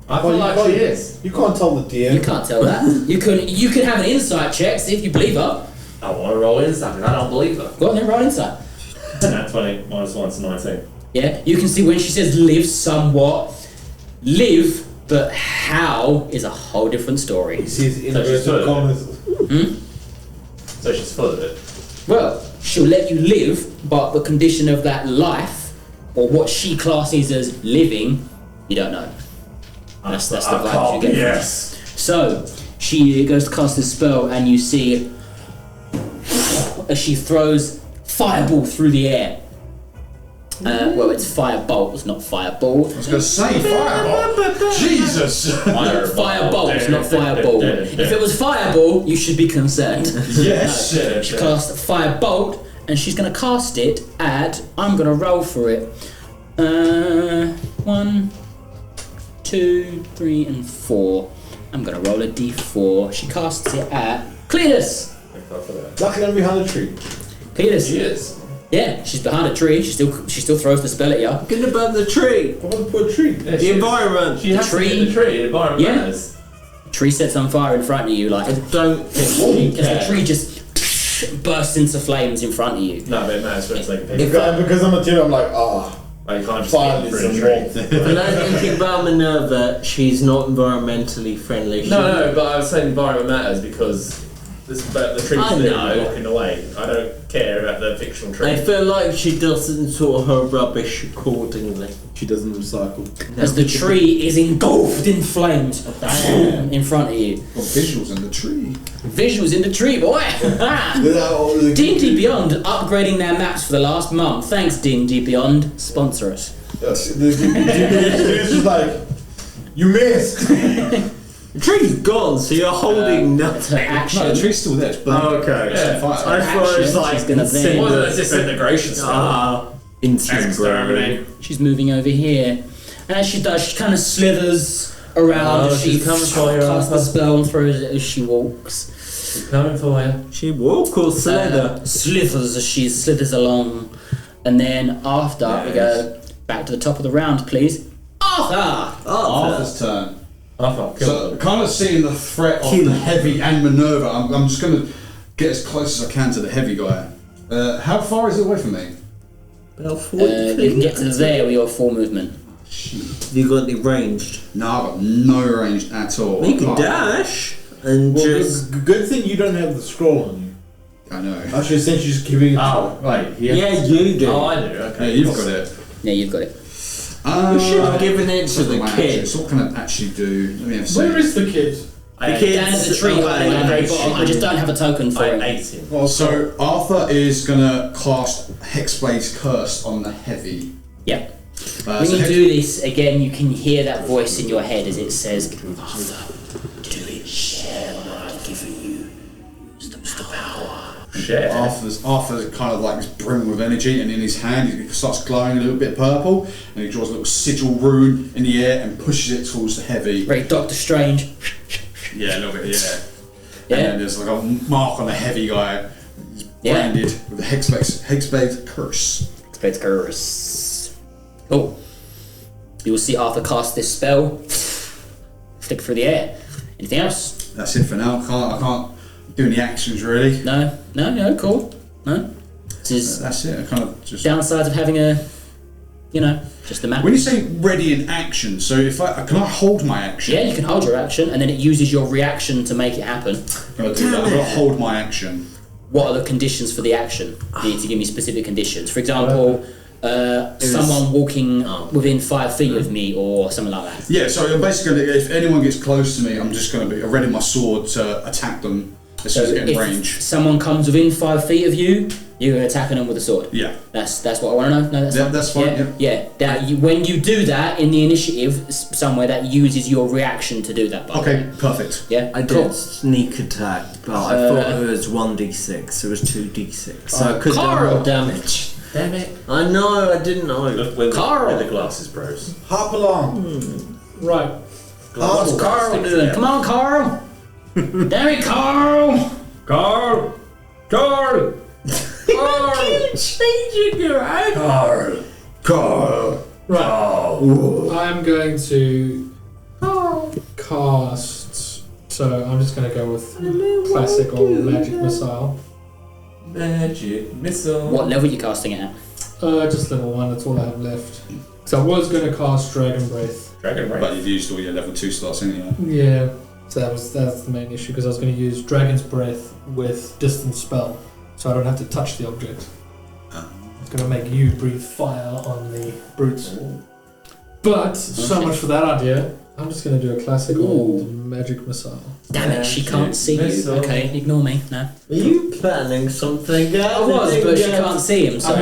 I feel like she is. You can't tell the DM. You can't tell that. You can have an insight check, see if you believe her. I want to roll insight, and I don't believe her. Go on then, roll insight. Nat 20 minus 1 is 19. Yeah, you can see when she says live somewhat, live, but how is a whole different story. He sees So she's inverted good. commas. So she's full of it. Well, she'll let you live, but the condition of that life, or what she classes as living, you don't know. That's the vibe you get. Yes. So, she goes to cast this spell, and you see as she throws fireball through the air. Well, it's firebolt, it's not fireball. I was going to say fireball. Jesus. Firebolt, not fireball. If it was fireball, you should be concerned. Yes. No, she cast firebolt, and she's going to cast it at. I'm going to roll for it. 1, 2, 3, and 4. I'm going to roll a d4. She casts it at Cleetus. Luckily I'm behind the tree. Cleetus. She is. Yeah, she's behind a tree. She still throws the spell at you. Get above the tree. What about the poor tree? The environment. She has tree. to hit the tree. The environment Yeah. matters. Tree sets on fire in front of you, like I don't think she as the cares. tree just bursts into flames in front of you. No, but it matters when it's like a picture. Because I'm a team, I'm like, Like, you can't just finally get some through a warmth. tree. When I think about Minerva, she's not environmentally friendly. No, but I was saying environment matters because This is about the trees I that know. are blocking the way. I don't care about the fictional tree. I feel like she doesn't sort her rubbish accordingly. She doesn't recycle. As the tree is engulfed in flames in front of you. Got visuals in the tree. Visuals in the tree, boy! D&D Beyond upgrading their maps for the last month. Thanks, D&D Beyond. Sponsor us. It's just like, you missed. The tree's gone, so you're holding Her nothing. action. No, the tree's still there. It's burning. Oh, okay. It's on fire. I thought it was Action, like she's gonna then- What is this disintegration stuff? Exterminate. She's moving over here. And as she does, she kind of slithers around. Oh, She she's coming for you, casts the Arthur. spell and throws it as she walks. Coming for you. She walk or slither? Slithers as she slithers along. And then after, we go back to the top of the round, please. Arthur! Arthur's turn. Arthur, kill So, them. kind of seeing the threat of the heavy and Minerva, I'm just going to get as close as I can to the heavy guy. How far is it away from me? About 40 You can get to there with your full movement. You got the ranged. No, I've got no range at all. You can dash and Well, just. good thing you don't have the scroll on you. I know. Actually, since you're just giving it. Oh, right. Yeah, you do. Oh, I do. Yeah, Okay. you've got it. Yeah, you've got it. You should have given it to the kid. So what can I actually do? Let me have a see. Where is the kid? The kid's Down at the tree, away. at the very bottom. I just don't have a token for I him. ate him. Well, so Arthur is going to cast Hexblade's Curse on the heavy. Yeah. Uh, When so you Hex- do this, again, you can hear that voice in your head as it says, Arthur, do it, share what I've given you. Use the power. Share. Arthur's kind of like this brim with energy, and in his hand he starts glowing a little bit purple, and he draws a little sigil rune in the air and pushes it towards the heavy. Very Doctor Strange. Yeah, a little bit, yeah. Yeah. And then there's like a mark on the heavy guy. He's Yeah. branded with the Hexblade's Curse. Explains curse. Oh. You will see Arthur cast this spell. Flick through the air. Anything else? That's it for now. I can't do any actions really. No, cool. No. This is That's it. I kind of just. downsides of having a, just the map. When you say ready in action, so if can I hold my action? Yeah, you can hold your action, and then it uses your reaction to make it happen. I'm gonna do that. I'm gonna hold my action. What are the conditions for the action? You need to give me specific conditions. For example, someone walking within 5 feet of me, or something like that. Yeah, so I'm basically, if anyone gets close to me, I'm just going to be ready my sword to attack them as soon as I get in if range. someone comes within 5 feet of you, you're attacking them with a sword. Yeah. That's what I want to know. No, that's Yeah, fine. that's fine, yeah. That when you do that in the initiative, somewhere that uses your reaction to do that. By the Okay, way. perfect. Yeah. I Cool. did sneak attack, but I thought it was 1d6. It was 2d6. So I could do Carl! more damage. Damn it. I know, I didn't know. Look where Carl. the glasses bros. Hop along. Right. What's Karl doing? Come on, Karl! Damn it, Karl! Karl! Karl! Karl! Changing your own. Karl! Right. I'm going to cast. So I'm just going to go with classic or magic missile. Magic missile. What level are you casting it at? Just level 1. That's all I have left. So I was going to cast Dragon Breath. Dragon But Breath. you've used all your level 2 slots, haven't you? Yeah. So that's the main issue because I was going to use Dragon's Breath with Distance Spell, so I don't have to touch the object. It's going to make you breathe fire on the brutes. But so much for that idea. I'm just going to do a classic old magic missile. Damn it, she can't see Missile. you. Okay, ignore me. No. Are you planning something? I was, but she can't see him, so.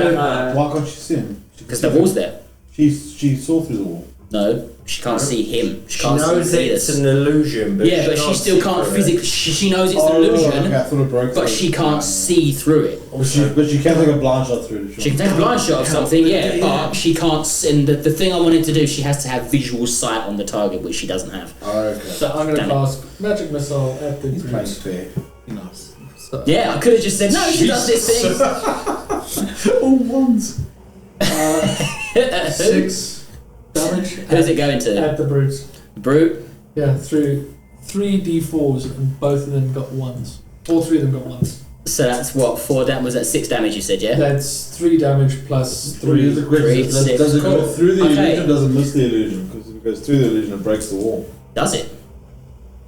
Why can't she see him? Because the wall's there. She saw through the wall. No, she can't see him. She She can't knows see it's Cleetus. an illusion, but Yeah, but she still can't physically. She knows it's an illusion, Okay, I thought it broke. but she can't see through it. But she can take a blind shot through it. She can take a blind shot of something, yeah, but she can't. And the thing I wanted to do, she has to have visual sight on the target, which she doesn't have. Oh, okay. So I'm going to Damn it. cast magic missile at the He's playing brutes. fair. He knows. So, Yeah, I could have just said no. She does this thing. All ones. 6 damage. Who's it going to? At the brutes. Brute. Yeah, through 3d4s, and both of them got 1s. All 3 of them got 1s. So that's what 4 damage. Was that 6 damage? You said, yeah. That's 3 damage plus 3. The question Three, is, does six. it go Cool. through the Okay. illusion or does it miss the illusion? Because if it goes through the illusion, it breaks the wall. Does it?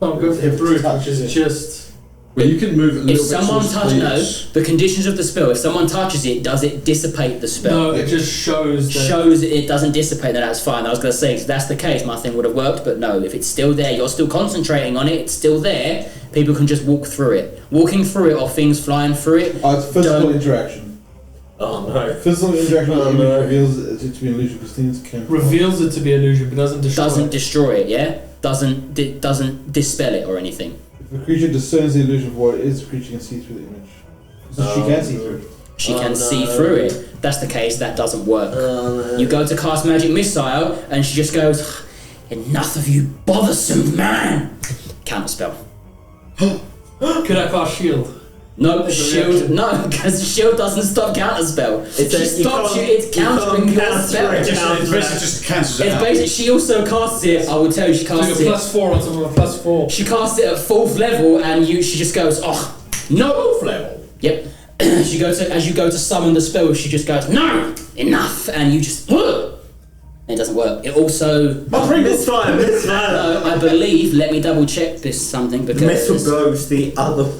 I'm going for the brute, which is just Well, you can move a little If bit someone towards touches, no, Cleetus. the conditions of the spell. If someone touches it, does it dissipate the spell? No, it just shows that. Shows it doesn't dissipate, then that's fine. I was going to say, if that's the case, my thing would have worked, but no, if it's still there, you're still concentrating on it, it's still there, people can just walk through it. Walking through it or things flying through it. Oh, it's physical Don't- interaction. Oh no. Physical interaction reveals it to be an illusion because things can. Reveals it to be illusion, but doesn't destroy Doesn't it. destroy it, yeah? Doesn't dispel it or anything. If a creature discerns the illusion for what it is, the creature can see through the image. So she can see through it. She Oh, can no. see through it. That's the case, that doesn't work. Oh, no. You go to cast Magic Missile, and she just goes, enough of you bothersome man! Counter spell. Could I cast shield? No, It's a shield. reaction. No, because shield doesn't stop counter spell. It's She a- you stops you. can't- It's you countering can't your counter spell. it. It's basically just cancels it It's out. basically she also casts it. I will tell you, she So you casts got it. +4 on top of a +4. She casts it at 4th level, and she just goes, oh no. 4th level. Yep. As you go to summon the spell, she just goes, no, enough, and you just. And it doesn't work. It also. Misfire. No, I believe. Let me double check this something The missile because. goes the other way.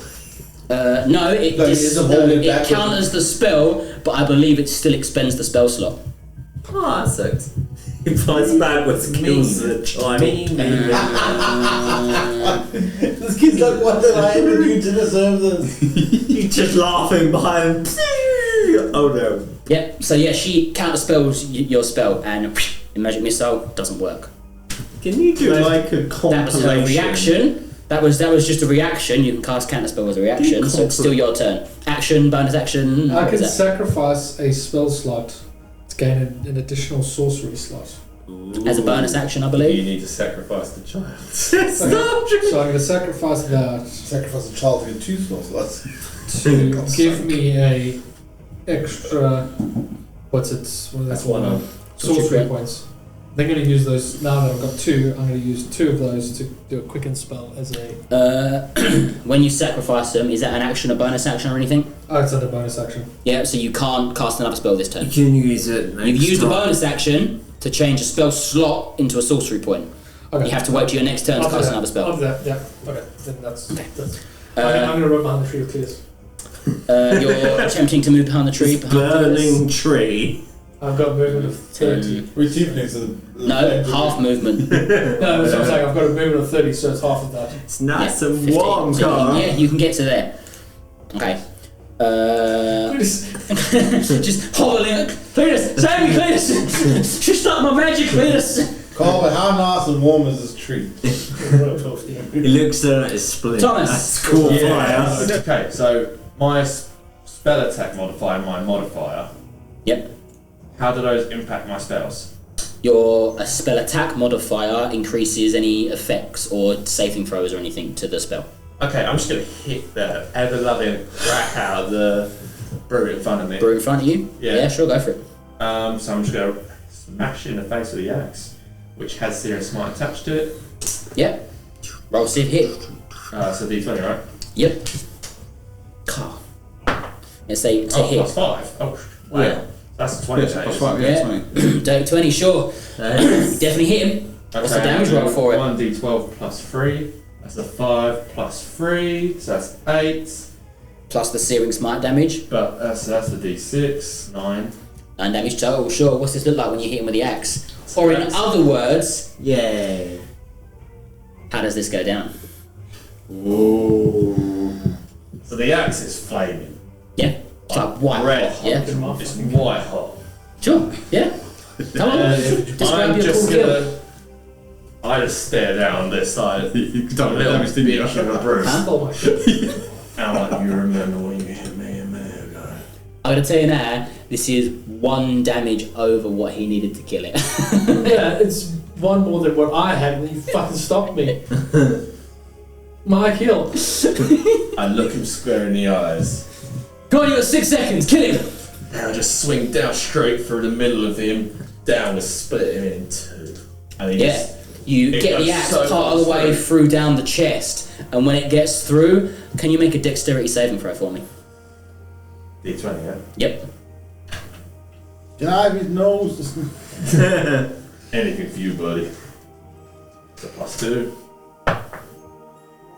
No, it No, it isn't holding it back. counters the spell, but I believe it still expends the spell slot. Ah, that sucks. He flies backwards, kills the child. This kid's like, what did I ever do to deserve this? He's just laughing behind. Oh no. Yep. So yeah, she counterspells your spell, and the magic missile doesn't work. Can you do like a That compilation? was her reaction. That was just a reaction. You can cast counterspell as a reaction, so it's still your turn. Action, bonus action. I what can is that? sacrifice a spell slot to gain an additional sorcery slot. As a bonus action, I You believe. need to sacrifice the child. So I'm going to sacrifice that Sacrifice a child to get 2 slots. to give me a extra. What's it? What That's called? one Sorcery points. I'm going to use those now that I've got 2. I'm going to use 2 of those to do a quicken spell as a. When you sacrifice them, is that an action, a bonus action, or anything? Oh, it's under bonus action. Yeah. So you can't cast another spell this turn. You can use it. You've used a bonus action to change a spell slot into a sorcery point. Okay. You have to wait till your next turn to After cast that, another spell. After that, yeah. Okay, then that's. I'm Uh, going to run behind the tree with Cleetus. You're attempting to move behind the tree. This Behind burning tree. I've got a movement of 30. We're cheapening to the. No, half movement. No, that's what I'm saying. I've got a movement of 30, so it's half of that. It's nice Yeah, and 15. warm, So you can- Karl. yeah, you can get to there. Okay. Just hobbling. Cleetus, save me, Cleetus! Just stop my magic, Cleetus! Carl, how nice and warm is this tree? He looks down at his split. Thomas. That's cool fire. Okay, so my spell attack modifier and my modifier. Yep. How do those impact my spells? Your spell attack modifier increases any effects or saving throws or anything to the spell. Okay, I'm just going to hit the ever-loving crap out of the brew in front of me. Brew in front of you? Yeah. Sure, go for it. So I'm just going to smash it in the face with the axe, which has Seer and Smite attached to it. Yep. Roll see if hit. So D20, right? Yep. Carl. Let's say to Oh, hit. plus 5. Oh, wow. Yeah. That's a 20. Yes, that plus is. 5, yeah, 20. Dirk 20, sure. Definitely hit him. What's the damage roll for it? 1d12 plus 3. That's a 5 plus 3, so that's 8. Plus the searing smite damage. But so that's the d6, 9. 9 damage total, sure. What's this look like when you hit him with the axe? Or in other words, Yay. how does this go down? So the axe is flaming. Yeah? It's like white red hot, yeah? It's white hot. Sure, yeah? Come on, describe I'm your just cool kill. gonna. I just stare down this side. You've done a bit of damage, didn't you? bitch of a Bruce. Huh? Oh my god. And I'm like, you remember when you hit me a minute ago? I'm gonna tell you now, this is 1 damage over what he needed to kill it. Yeah, it's 1 more than what I had, and you fucking stopped me. My kill. I look him square in the eyes. Go on, you got 6 seconds, kill him! And I just swing down straight through the middle of him, down to split him in 2. And he Yeah. just. You It get the goes axe so part of the fast way through. through down the chest, and when it gets through, can you make a dexterity saving throw for me? D20, yeah? Yep. Can I have his nose? Anything for you, buddy. It's a +2.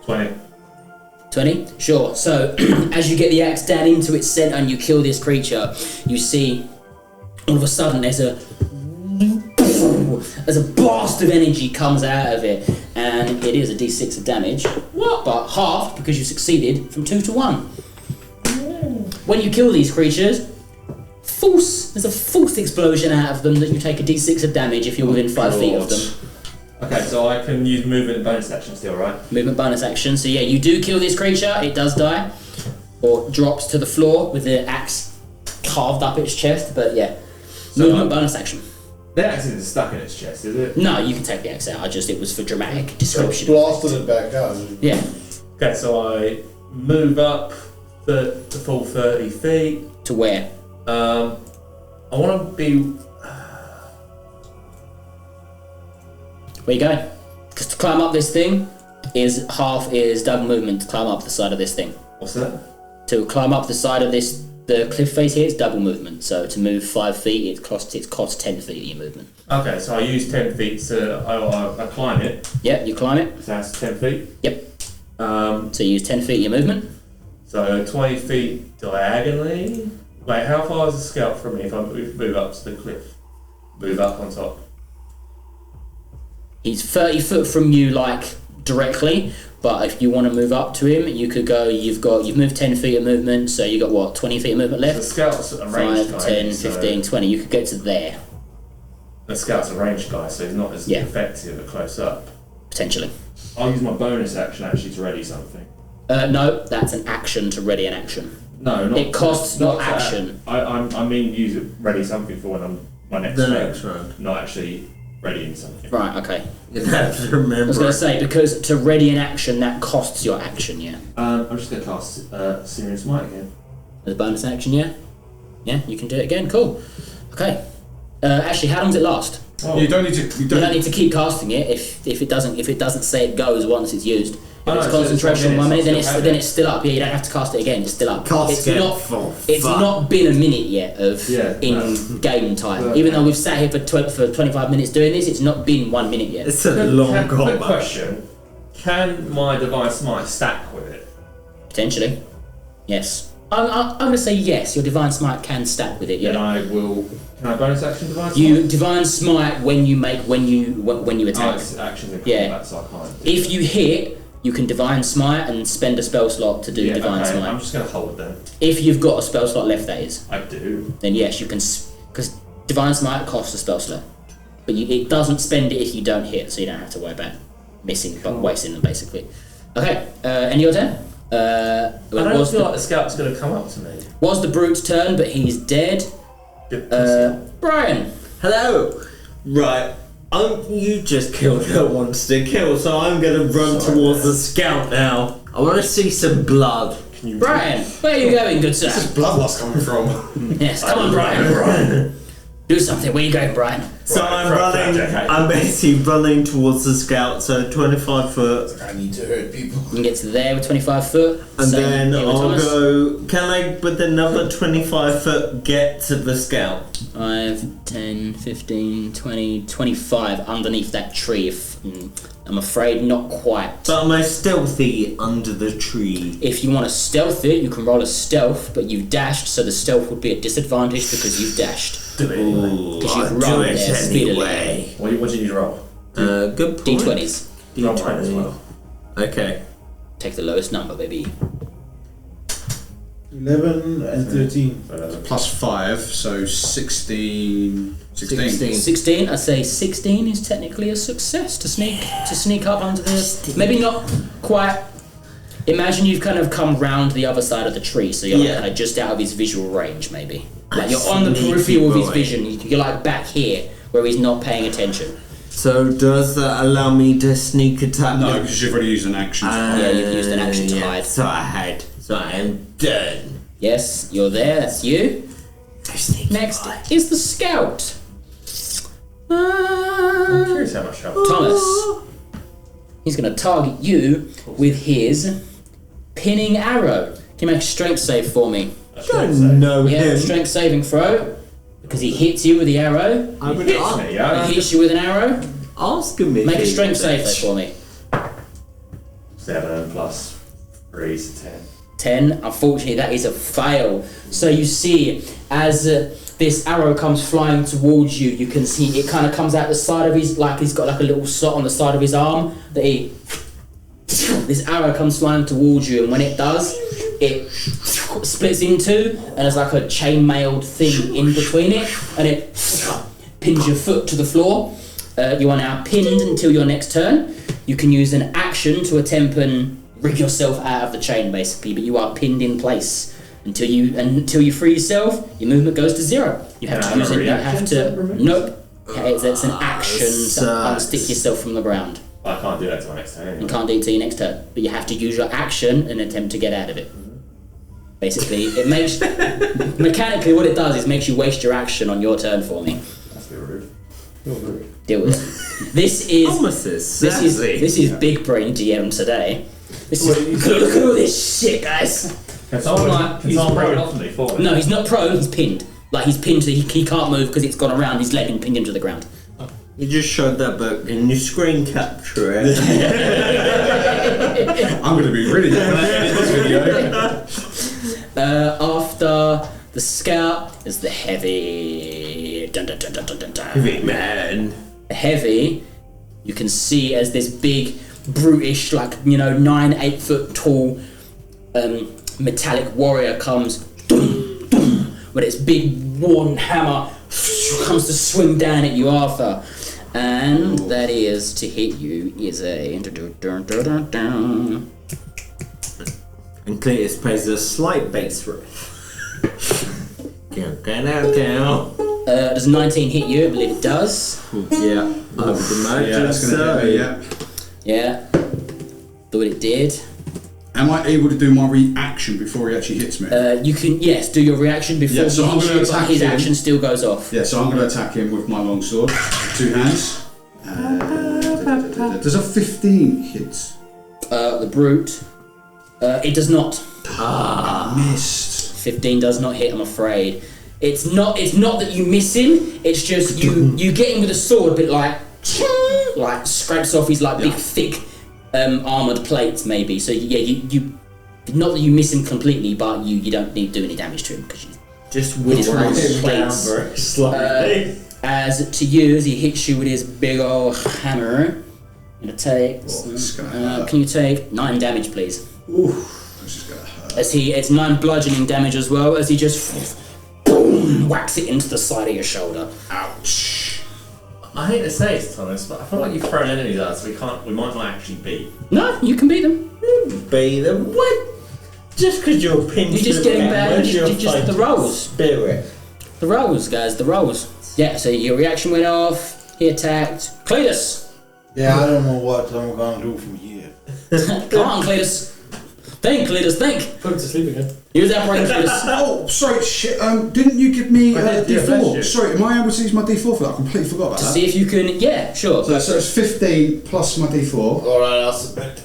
20. 20? Sure. So, as you get the axe down into its centre and you kill this creature, you see all of a sudden there's a blast of energy comes out of it, and it is a d6 of damage. What? But halved because you succeeded from 2 to 1. When you kill these creatures, there's a false explosion out of them that you take a d6 of damage if you're within 5 feet of them. Okay, so I can use movement and bonus action still, right? Movement bonus action. So yeah, you do kill this creature, it does die, or drops to the floor with the axe carved up its chest, but yeah. So movement bonus action. The axe isn't stuck in its chest, is it? No, you can take the axe out, it was for dramatic description. Blasted it back out. Yeah. Okay, so I move up the full 30 feet. To where? I want to be... Where you going? Because to climb up this thing is double movement to climb up the side of this thing. What's that? To climb up the side of the cliff face here, it's double movement. So to move 5 feet, it costs 10 feet of your movement. Okay, so I use 10 feet, so I climb it. Yep, you climb it. So that's 10 feet. Yep. So you use 10 feet of your movement. So 20 feet diagonally. Wait, how far is the scout from me if I move up to the cliff? Move up on top. He's 30 foot from you, like, directly, but if you want to move up to him, you could go, you've moved 10 feet of movement, so you got what, 20 feet of movement left? The scout's a ranged 5, guy. 10, 15, 20, you could get to there. The scout's a ranged guy, so he's not as effective at close up. Potentially. I'll use my bonus action actually to ready something. No, that's an action to ready an action. No, not... It costs not action. I mean use it ready something for when I'm my next round. Not actually readying something. Right, okay. You have to remember. I was going to say, because to ready an action, that costs your action, yeah. I'm just going to cast Searing Smite again. As a bonus action, yeah? Yeah, you can do it again, cool. Okay. Actually, how long does it last? Oh. You don't need to. You don't need to keep casting it if it doesn't say it goes once it's used. If it's concentration 1 minute, then it's still up. Yeah, you don't have to cast it again. It's still up. It's not been a minute yet of in-game time. Even though we've sat here for 25 minutes doing this, it's not been 1 minute yet. It's a long combat. Quick question: can my Divine Smite stack with it? Potentially, yes. I'm going to say yes. Your Divine Smite can stack with it. Yeah. Then I will. Can I bonus action Divine Smite? You Divine Smite when you attack. It's actions in combat, so I can't. If you hit, you can Divine Smite and spend a spell slot to do Divine Smite. I'm just going to hold then. If you've got a spell slot left, that is. I do. Then yes, you can, because Divine Smite costs a spell slot, but it doesn't spend it if you don't hit, so you don't have to worry about missing, but wasting them basically. Okay, and your turn. I don't feel like the scout's going to come up to me. Was the brute's turn, but he's dead. Brian. Hello. Right. You just killed who wants to kill, so I'm going to run towards the scout now. I want to see some blood. Brian, where are you going, good sir? Where's this bloodlust coming from? Yes, come on, Brian. Do something. Where are you going, Brian? So I'm basically running towards the scout, so 25 foot. I need to hurt people. You can get to there with 25 foot. And then I'll go, can I, with another 25 foot, get to the scout? 5, 10, 15, 20, 25 underneath that tree. I'm afraid not quite. But am I stealthy under the tree? If you want to stealth it, you can roll a stealth, but you've dashed, so the stealth would be at disadvantage because you've dashed. Do it anyway. Because you've run there speedily. What do you need to roll? Good point. D20s. D20 as well. Okay. Take the lowest number, baby. 11 and 13. Plus 5, so 16. 16. I'd say 16 is technically a success to sneak up under the. Maybe not quite. Imagine you've kind of come round the other side of the tree, so you're like kind of just out of his visual range, maybe. Like you're on the periphery of his vision. You're like back here where he's not paying attention. So does that allow me to sneak attack? No, because you've already used an action to hide. Yeah, you've used an action to hide. So I am done. Yes, you're there. That's you. Next is the scout. I'm curious how much help. Thomas. He's going to target you with his pinning arrow. Can you make a strength save for me? Don't know Yeah, him. strength saving throw. Because he hits you with the arrow. He hits you with an arrow. Ask him if Make a strength save for me. 7 plus 3 to 10. 10. Unfortunately, that is a fail. So you see, as this arrow comes flying towards you, you can see it kind of comes out the side of his, like he's got like a little slot on the side of his arm that he. This arrow comes flying towards you, and when it does, it splits in two, and there's like a chain-mailed thing in between it, and it pins your foot to the floor. You are now pinned until your next turn. You can use an action to attempt and rig yourself out of the chain, basically, but you are pinned in place until you free yourself. Your movement goes to 0. You have to use it. You have to. Nope. It's an action to unstick yourself from the ground. I can't do that till my next turn. Anyway. You can't do it till your next turn, but you have to use your action and attempt to get out of it. Basically, it makes mechanically what it does is makes you waste your action on your turn for me. That's a bit rude. Deal with it. This is big brain DM today. Look at all this shit, guys. Can someone pro off me for me? No, he's not prone. He's pinned. Like he's pinned. He can't move because it's gone around his leg and pinned him to the ground. You just showed that, but can you screen capture it? I'm going to be really good at this video. After the scout is the heavy. Dun, dun, dun, dun, dun, dun, dun. Heavy man. The heavy, you can see as this big, brutish, 9-8 foot tall, metallic warrior comes, with its big worn hammer comes to swing down at you, Arthur. And that is to hit you is a. And Cleetus plays a slight bass riff. Does 19 hit you? I believe it does. Yeah, I would imagine that's going to hit me, Yeah. Thought it did. Am I able to do my reaction before he actually hits me? You can, yes, do your reaction before Yeah, so I'm gonna but attack his him. action still goes off. Yeah, so I'm going to attack him with my longsword. 2 hands. Does a 15 hit? The brute. It does not. I missed. 15 does not hit, I'm afraid. It's not that you miss him, it's just you get him with a sword, but like scrapes off his big thick armoured plates maybe. So yeah, you not that you miss him completely, but you don't need to do any damage to him because you just with his armoured plates. very slowly. As to you, as he hits you with his big old hammer, you're gonna take. Can you take 9 damage, please? Ooh, this is gonna hurt. It's 9 bludgeoning damage as well. As he just boom, whacks it into the side of your shoulder. Ouch. I hate to say it, Thomas, but I feel like you've thrown enemies at us we might not actually beat. No, you can beat them. Be them. What? Just because you're pinned. You're just getting bad. Just the rolls. Spirit. The rolls, guys. The rolls. Yeah. So your reaction went off. He attacked. Cleetus. Yeah, I don't know what I'm gonna do from here. Come on, Cleetus. Think, Cleetus. Think. Put him to sleep again. Use that brain, Cleetus. Oh, sorry, shit. Didn't you give me I did, D4? yeah, Sorry, am I able to use my D4 for that? I completely forgot about To that. see if you can. Yeah, sure. So it's 15 plus my D4. Alright, I'll submit.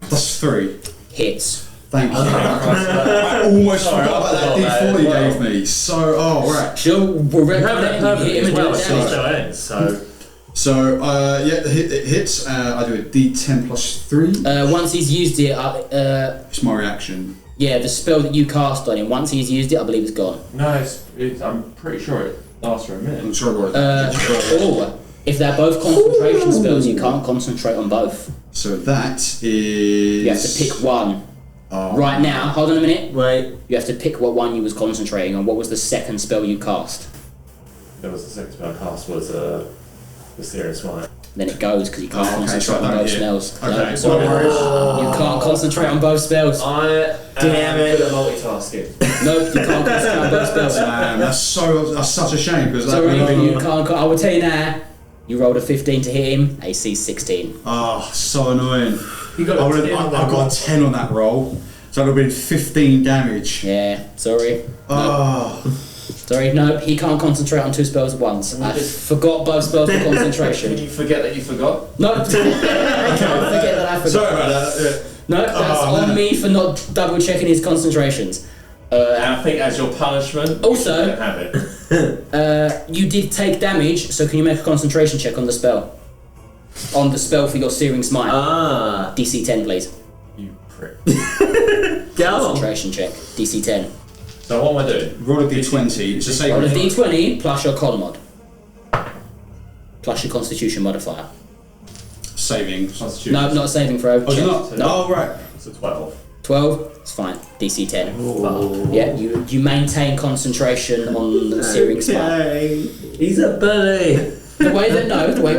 Plus 3. Hits. Thank you. I almost forgot about that D4 you gave me. So, right. Sure, we'll hit him and do It's damage. still ends, so. So, yeah, it hits. I do a D10 plus 3. Once he's used it, It's my reaction. yeah, the spell that you cast on him. Once he's used it, I believe it's gone. No, I'm pretty sure it lasts for a minute. I'm sorry, what Or if they're both concentration spells, you can't concentrate on both. So that is. You have to pick one. Right now, hold on a minute. Wait. You have to pick what one you was concentrating on. What was the second spell you cast? There was the second spell I cast was the Serious One. Then it goes because you can't concentrate so I on don't both hit. spells. Okay, No, sorry. You can't concentrate on both spells. I Damn it. good at multitasking. Nope, you can't concentrate on both spells. That's such a shame because that Sorry, would have you been. can't. I will tell you now. You rolled a 15 to hit him. AC 16. Oh, so annoying. You got I a 10 on got that a roll. 10 on that roll, so it would have been 15 damage. Yeah, sorry. Oh, Sorry, no, he can't concentrate on 2 spells at once. I forgot both spells for Can concentration. you forget that you forgot? No, I can't forget that I forgot. sorry about that. No, that's on me for not double checking his concentrations. And I think as your punishment, Also- you don't have it. You did take damage, so can you make a concentration check on the spell? On the spell for your Searing Smite. Ah. DC 10, please. You for it. Go on. Concentration check. DC 10. So what am I doing? Roll a d20. It's a saving Roll a throw. D20 plus your con mod. Plus your constitution modifier. Saving. Constitution. No, not a saving throw. Oh, check. you're not? No. Oh, right. So 12. 12, it's fine. DC 10. Yeah, you maintain concentration on the searing spark. Okay. He's a bully. The way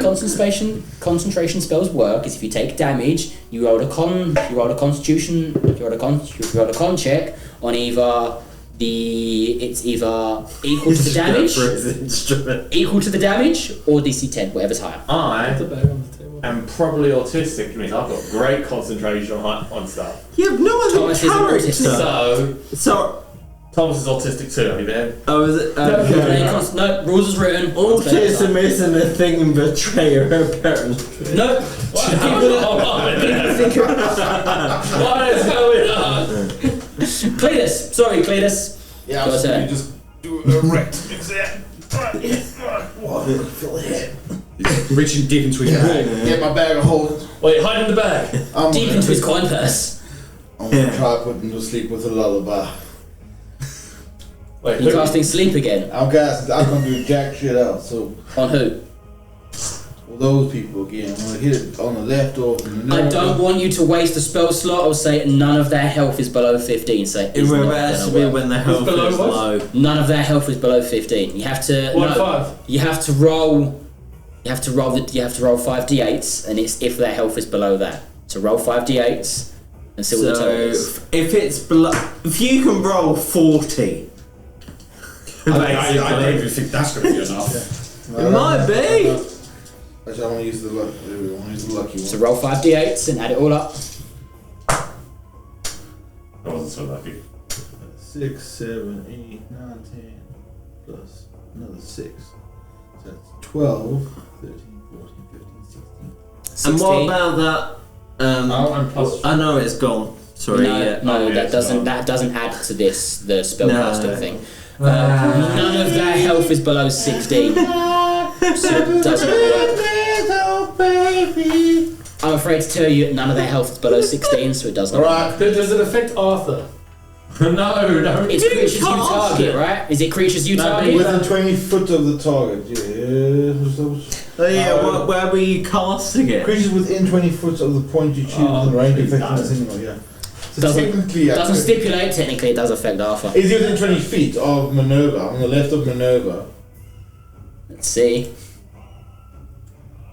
concentration spells work is if you take damage, you roll a con check on it's either equal to the damage, or DC 10, whatever's higher. I The bag on the table. am probably autistic, which means I've got great concentration on stuff. You have no other Thomas isn't character. autistic. So, Thomas is autistic too, have you been? Oh, is it? No, rules is written. Autism isn't a thing in Vertraer, apparently. No. What is going on? Cleetus. Sorry, Cleetus. Yeah, Go ahead. you just do a rect. Fill the head. Reaching deep into his bag. Get my bag of holding. Wait, hide in the bag. I'm Deep gonna- into his coin purse. I'm gonna try putting him to sleep with a lullaby. Wait, You who? casting sleep again. I'm gonna do jack shit out. So On who? well, those people again. I'm gonna hit it on the left or from the I don't want you to waste a spell slot or say none of their health is below 15. So It it's not has to gonna be work. when the health below is what? low. None of their health is below 15. You have to. 1-5. You have to roll. You have to roll 5d8s, and it's if their health is below that. So roll 5d8s and see what the total is. if it's below, if you can roll 40, I don't even think that's going to be enough. it might be. Actually, I want to use the lucky. I want to use the lucky So one. roll 5d8s and add it all up. I wasn't so lucky. 6, 7, 8, 9, 10 plus another 6. So that's 12, 13, 14, 15, 16. And 16. what about that? Oh, and plus. I know it's gone. Sorry. No, yeah. no, Oh, yeah, that it's doesn't. not. That doesn't add to this. The spellcasting No. thing. None of their health is below 16, so it doesn't work. I'm afraid to tell you, none of their health is below 16, so it does not. Alright. Does it affect Arthur? No. It's creatures you target, right? Is it creatures you target? Within 20 foot of the target, yeah. Oh yeah. Where were you casting it? Creatures within 20 foot of the point you choose within range effectiveness anyway, yeah. So Doesn't- technically, Doesn't stipulate. Technically, it does affect Arthur. is he within 20 feet of Minerva, on the left of Minerva? Let's see.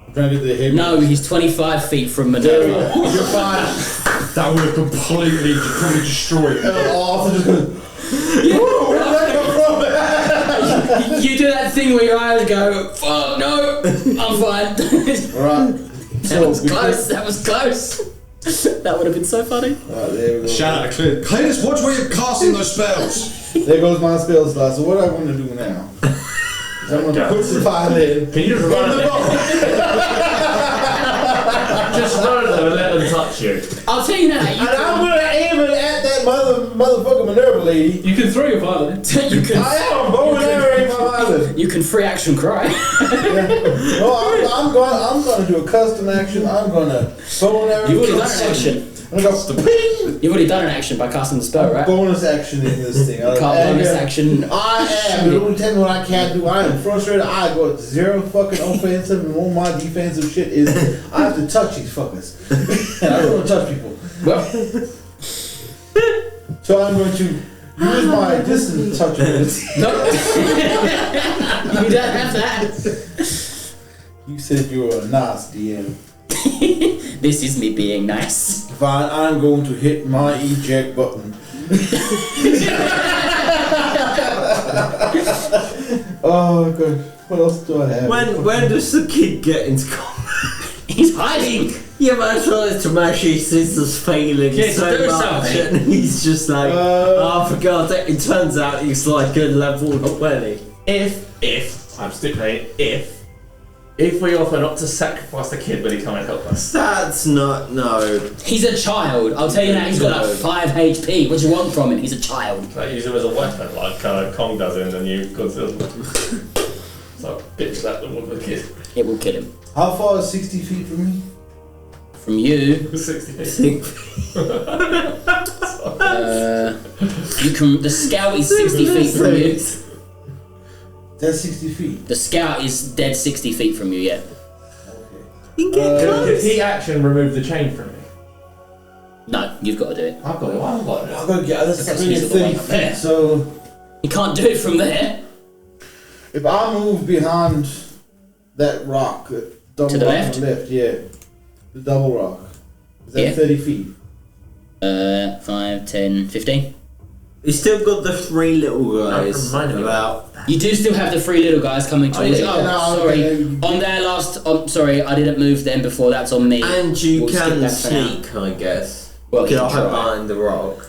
I'm trying to get the head. No, he's 25 feet from There we Minerva. go. You're fine. That would have completely probably destroyed it. Arthur just goes, "Whoa, where did that come from?" You do that thing where your eyes go, "Fuck no, I'm fine." Alright. That was close. That was close. That would have been so funny. Alright, there we go. Shout out to Cleetus. Cleetus, watch where you're casting those spells. There goes my spell slot. So what I want to do now is I'm going to put the file in. Can you just run at them? Just run at them and let them touch you. I'll tell you now. And I'm going to aim it at that motherfucking Minerva lady. You can throw your violin. You can. I am bow and arrow in my violin. You can free action cry. No, I'm going to do a custom action. I'm going to bow and arrow. You've already done an action. I'm going to go ping. You've already done an action by casting the spell, right? Bonus action in this thing. Can't bonus action. I am. You don't tell me what I can't do. I am frustrated. I got 0 fucking offensive, and all my defensive shit is I have to touch these fuckers. And I don't want to touch people. Well, So I'm going to use my distance touch ability. no. You don't have that. You said you were a nice DM. This is me being nice. Fine, I'm going to hit my eject button. Oh god, what else do I have? When does the kid get into combat? He's hiding. Yeah, but I tried to mash his scissors failing Yes, so do much, something. and he's just like, oh, I forgot that. It turns out he's like a level 20. If I'm stipulating if we offer not to sacrifice the kid, will he come and help us? That's not, no. He's a child. I'll tell you now. He's got like 5 HP. What do you want from him? He's a child. Like use him as a weapon, like Kong does in the new Godzilla. So bitch that the kid. It will kill him. How far is 60 feet from me? From you. 60 feet. You can. The scout is 60 feet from you. That's 60 feet. The scout is dead 60 feet from you. Yeah. Did he action remove the chain from me? No, you've got to do it. I've got it. I've got it. I've got to get this Because really he's the one 30 up there. feet, so You can't do it from there. if I move behind that rock, that double To the rock left? on the left, yeah, the double rock, is that Yeah. 30 feet? 5, 10, 15. You still got the 3 little guys. Remind me About. You do still have the 3 little guys coming towards you. yeah, Oh, no, sorry. okay. On their last. Sorry, I didn't move them before. That's on me. And you We'll skip can that for now. sneak, I guess. Well, you Get can try. behind the rock.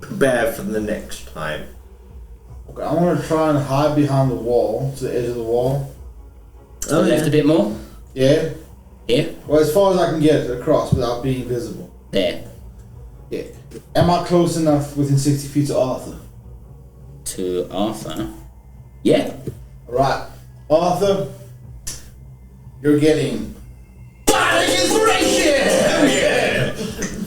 Prepare for the next time. Okay, I want to try and hide behind the wall, to the edge of the wall. To the left a bit more. Yeah? Here. Well, as far as I can get across without being visible. There. Yeah. Am I close enough within 60 feet to Arthur? To Arthur. Yeah. Alright. Arthur, you're getting bardic inspiration!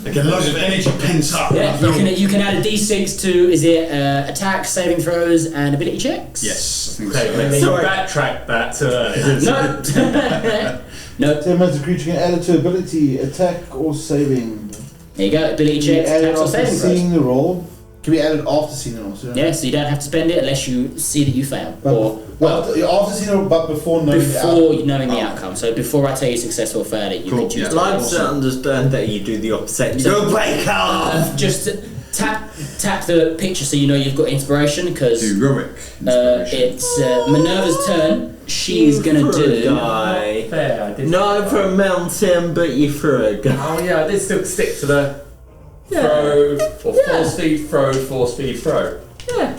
I get loads of energy pent up. Yeah. You can add a d6 to. Is it attack, saving throws, and ability checks? Yes, I think Okay, so. maybe you Sorry. backtrack that to earlier. No. No. 10 minutes of creature can add it to ability, attack, or saving. There you go. Ability Can we checks, add it attacks, or after saving throws. seeing the roll? Can we add it after seeing the roll? So Yeah, so you don't have to spend it unless you see that you fail. But, Or, well, after seeing the roll, but before knowing the before outcome. knowing the outcome. So before I tell you success or fail it, you Cool, can choose yeah. to Like to understand that you do the opposite. You go break off! just tap the picture so you know you've got inspiration, because Heroic. it's Minerva's turn. She's gonna do. Guy. Fair, I did. Not for a mountain, but you threw a guy. Oh yeah, I did still stick to the throw, or force feed, throw, force feed, throw. Yeah.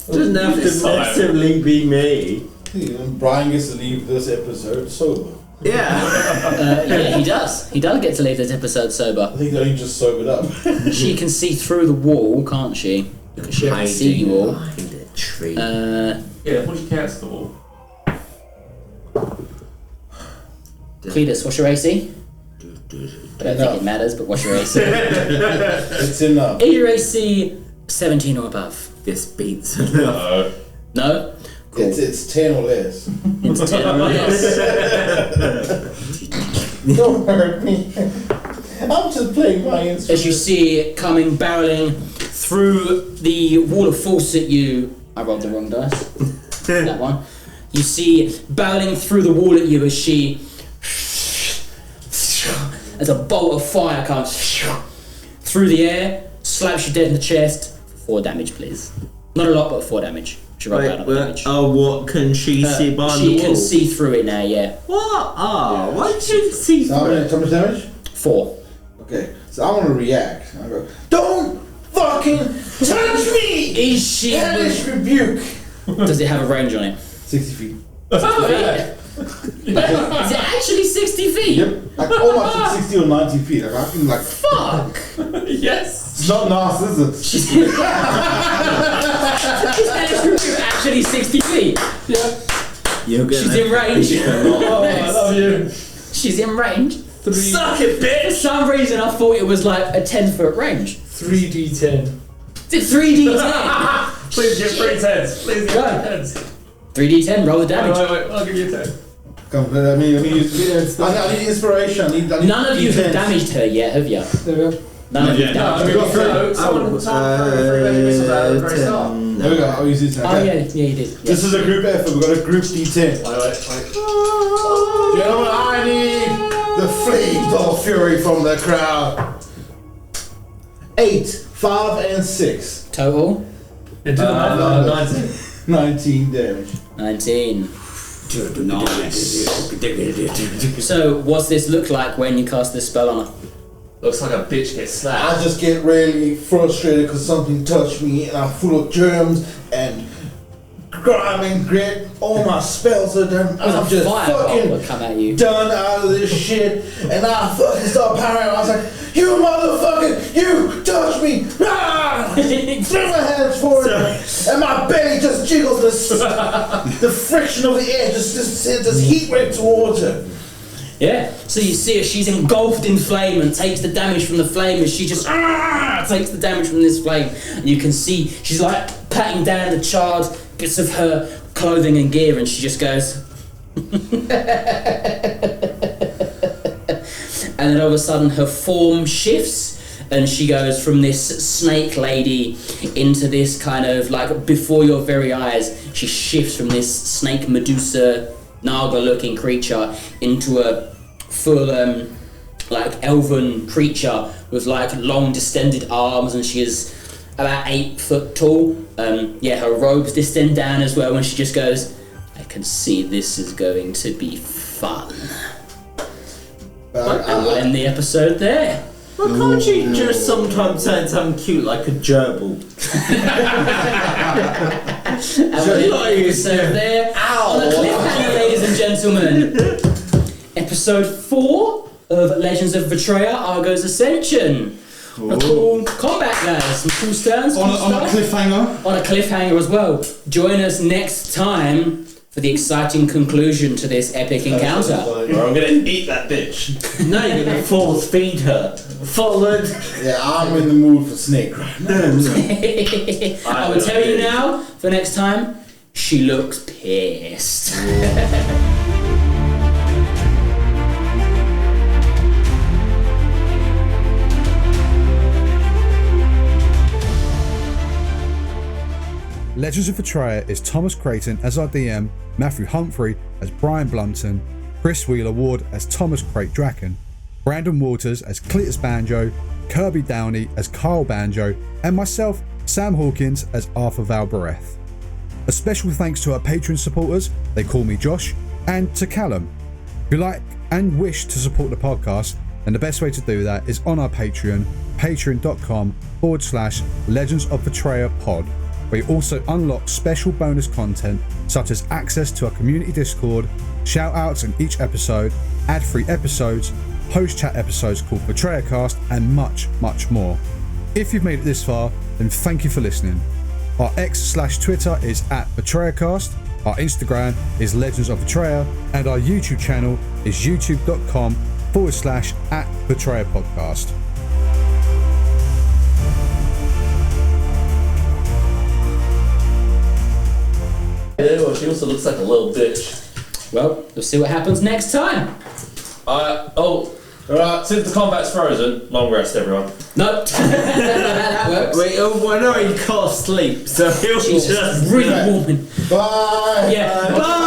Doesn't have to This time. necessarily be me. And Brian gets to leave this episode sober. Yeah. Yeah, he does. He does get to leave this episode sober. I think they only just sobered up. She can see through the wall, can't she? Because she can see you all. Behind a tree. Yeah, what do you cancel the wall? Cleetus, what's your AC? I don't think it matters, but what's your AC? It's enough. Is your AC 17 or above? This beats enough. No? Cool. It's 10 or less. It's 10 or less. Don't hurt me. I'm just playing my instrument. As you see it coming, barreling through the wall of force at you. I rolled the wrong dice. That one. You see barreling through the wall at you as she. As a bolt of fire comes through the air, slaps you dead in the chest. 4 damage, please. Not a lot, but 4 damage. She rolled out on the damage. What can she see behind the She wall? can see through it now, yeah. What? Oh, why did you see So through it? how much damage? 4. Okay, so I want to react. I go, don't fucking touch me! Is she. Hellish rebuke! Does it have a range on it? 60 feet. Is it actually 60 feet? Yep. Like almost at 60 or 90 feet. Like I can like. Fuck! Yes! It's not nasty, is it? She's actually 60 feet. You're gonna She's in range. Oh, I love you. She's in range. Suck it, bitch! For some reason, I thought it was like a 10-foot range. 3d10. It's 3d10. Please give 3 10s. Please give 3 10s. 3d10, roll the damage. Wait, I'll give you a 10. Come, let me use. I need inspiration. I need None of you have D10s. damaged her yet, have you? There we go. None of you have damaged we her. got 3. Someone threw 3 missiles out at the very start. There we go. I'll use this. Oh, yeah, you did. Yeah. This is a group effort. We've got a group D10. Wait. Gentlemen, I need the flames of fury from the crowd. 8, 5, and 6. Total? Into the 19. 19 damage. 19. Nice. So, what's this look like when you cast this spell on her? Looks like a bitch gets slapped. I just get really frustrated because something touched me and I'm full of germs and grime and grit. All my spells are done. And I'm just Fireball fucking will come at you. done out of this shit. And I fucking start paranoid. I was like, you motherfucker, you touched me. Ah! Threw my hands forward and my belly just jiggles. The friction of the air just heat went towards her. Yeah, so you see her, she's engulfed in flame and takes the damage from the flame as she just takes the damage from this flame. And you can see she's like patting down the charred bits of her clothing and gear, and she just goes and then all of a sudden her form shifts and she goes from this snake lady into this kind of like before your very eyes, she shifts from this snake Medusa Naga looking creature into a full like elven creature with like long distended arms, and she is about 8 foot tall. Her robes distend down as well, and she just goes, I can see this is going to be fun. And we'll end the episode there. Well, can't you just sometimes say something cute like a gerbil? And we'll end the episode there. On a cliffhanger, ladies and gentlemen. Episode 4 of Legends of Vertraer, Argo's Ascension. A cool combat, guys. Some cool turns. On a cliffhanger. On a cliffhanger as well. Join us next time for the exciting conclusion to this epic encounter. Or I'm gonna eat that bitch. No, you're gonna force feed her. Followed. Yeah, I'm in the mood for snake right now. I will tell you now, for next time, she looks pissed. Legends of Vertraer is Thomas Creighton as our DM, Matthew Humphrey as Brian Blumpton, Chris Wheeler-Ward as Thomas Krayt Draken, Brandon Waters as Cleetus Banjo, Kirby Downey as Karl Banjo, and myself, Sam Hawkins, as Arthur Valbirith. A special thanks to our Patreon supporters, they call me Josh, and to Callum. If you like and wish to support the podcast, then the best way to do that is on our Patreon, patreon.com/Legends of Vertraer pod. We also unlock special bonus content such as access to our community Discord, shout outs in each episode, ad-free episodes, post-chat episodes called Vertraercast, and much, much more. If you've made it this far, then thank you for listening. Our X/Twitter is @Vertraercast, our Instagram is Legends of Vertraer, and our YouTube channel is youtube.com/@VertraerPodcast. Ew, she also looks like a little bitch. Well, we'll see what happens next time. Alright, since the combat's frozen, long rest everyone. Nope. That works. Wait, I know he can't sleep, so he'll Jesus, just... really warming. Bye. Yeah, bye.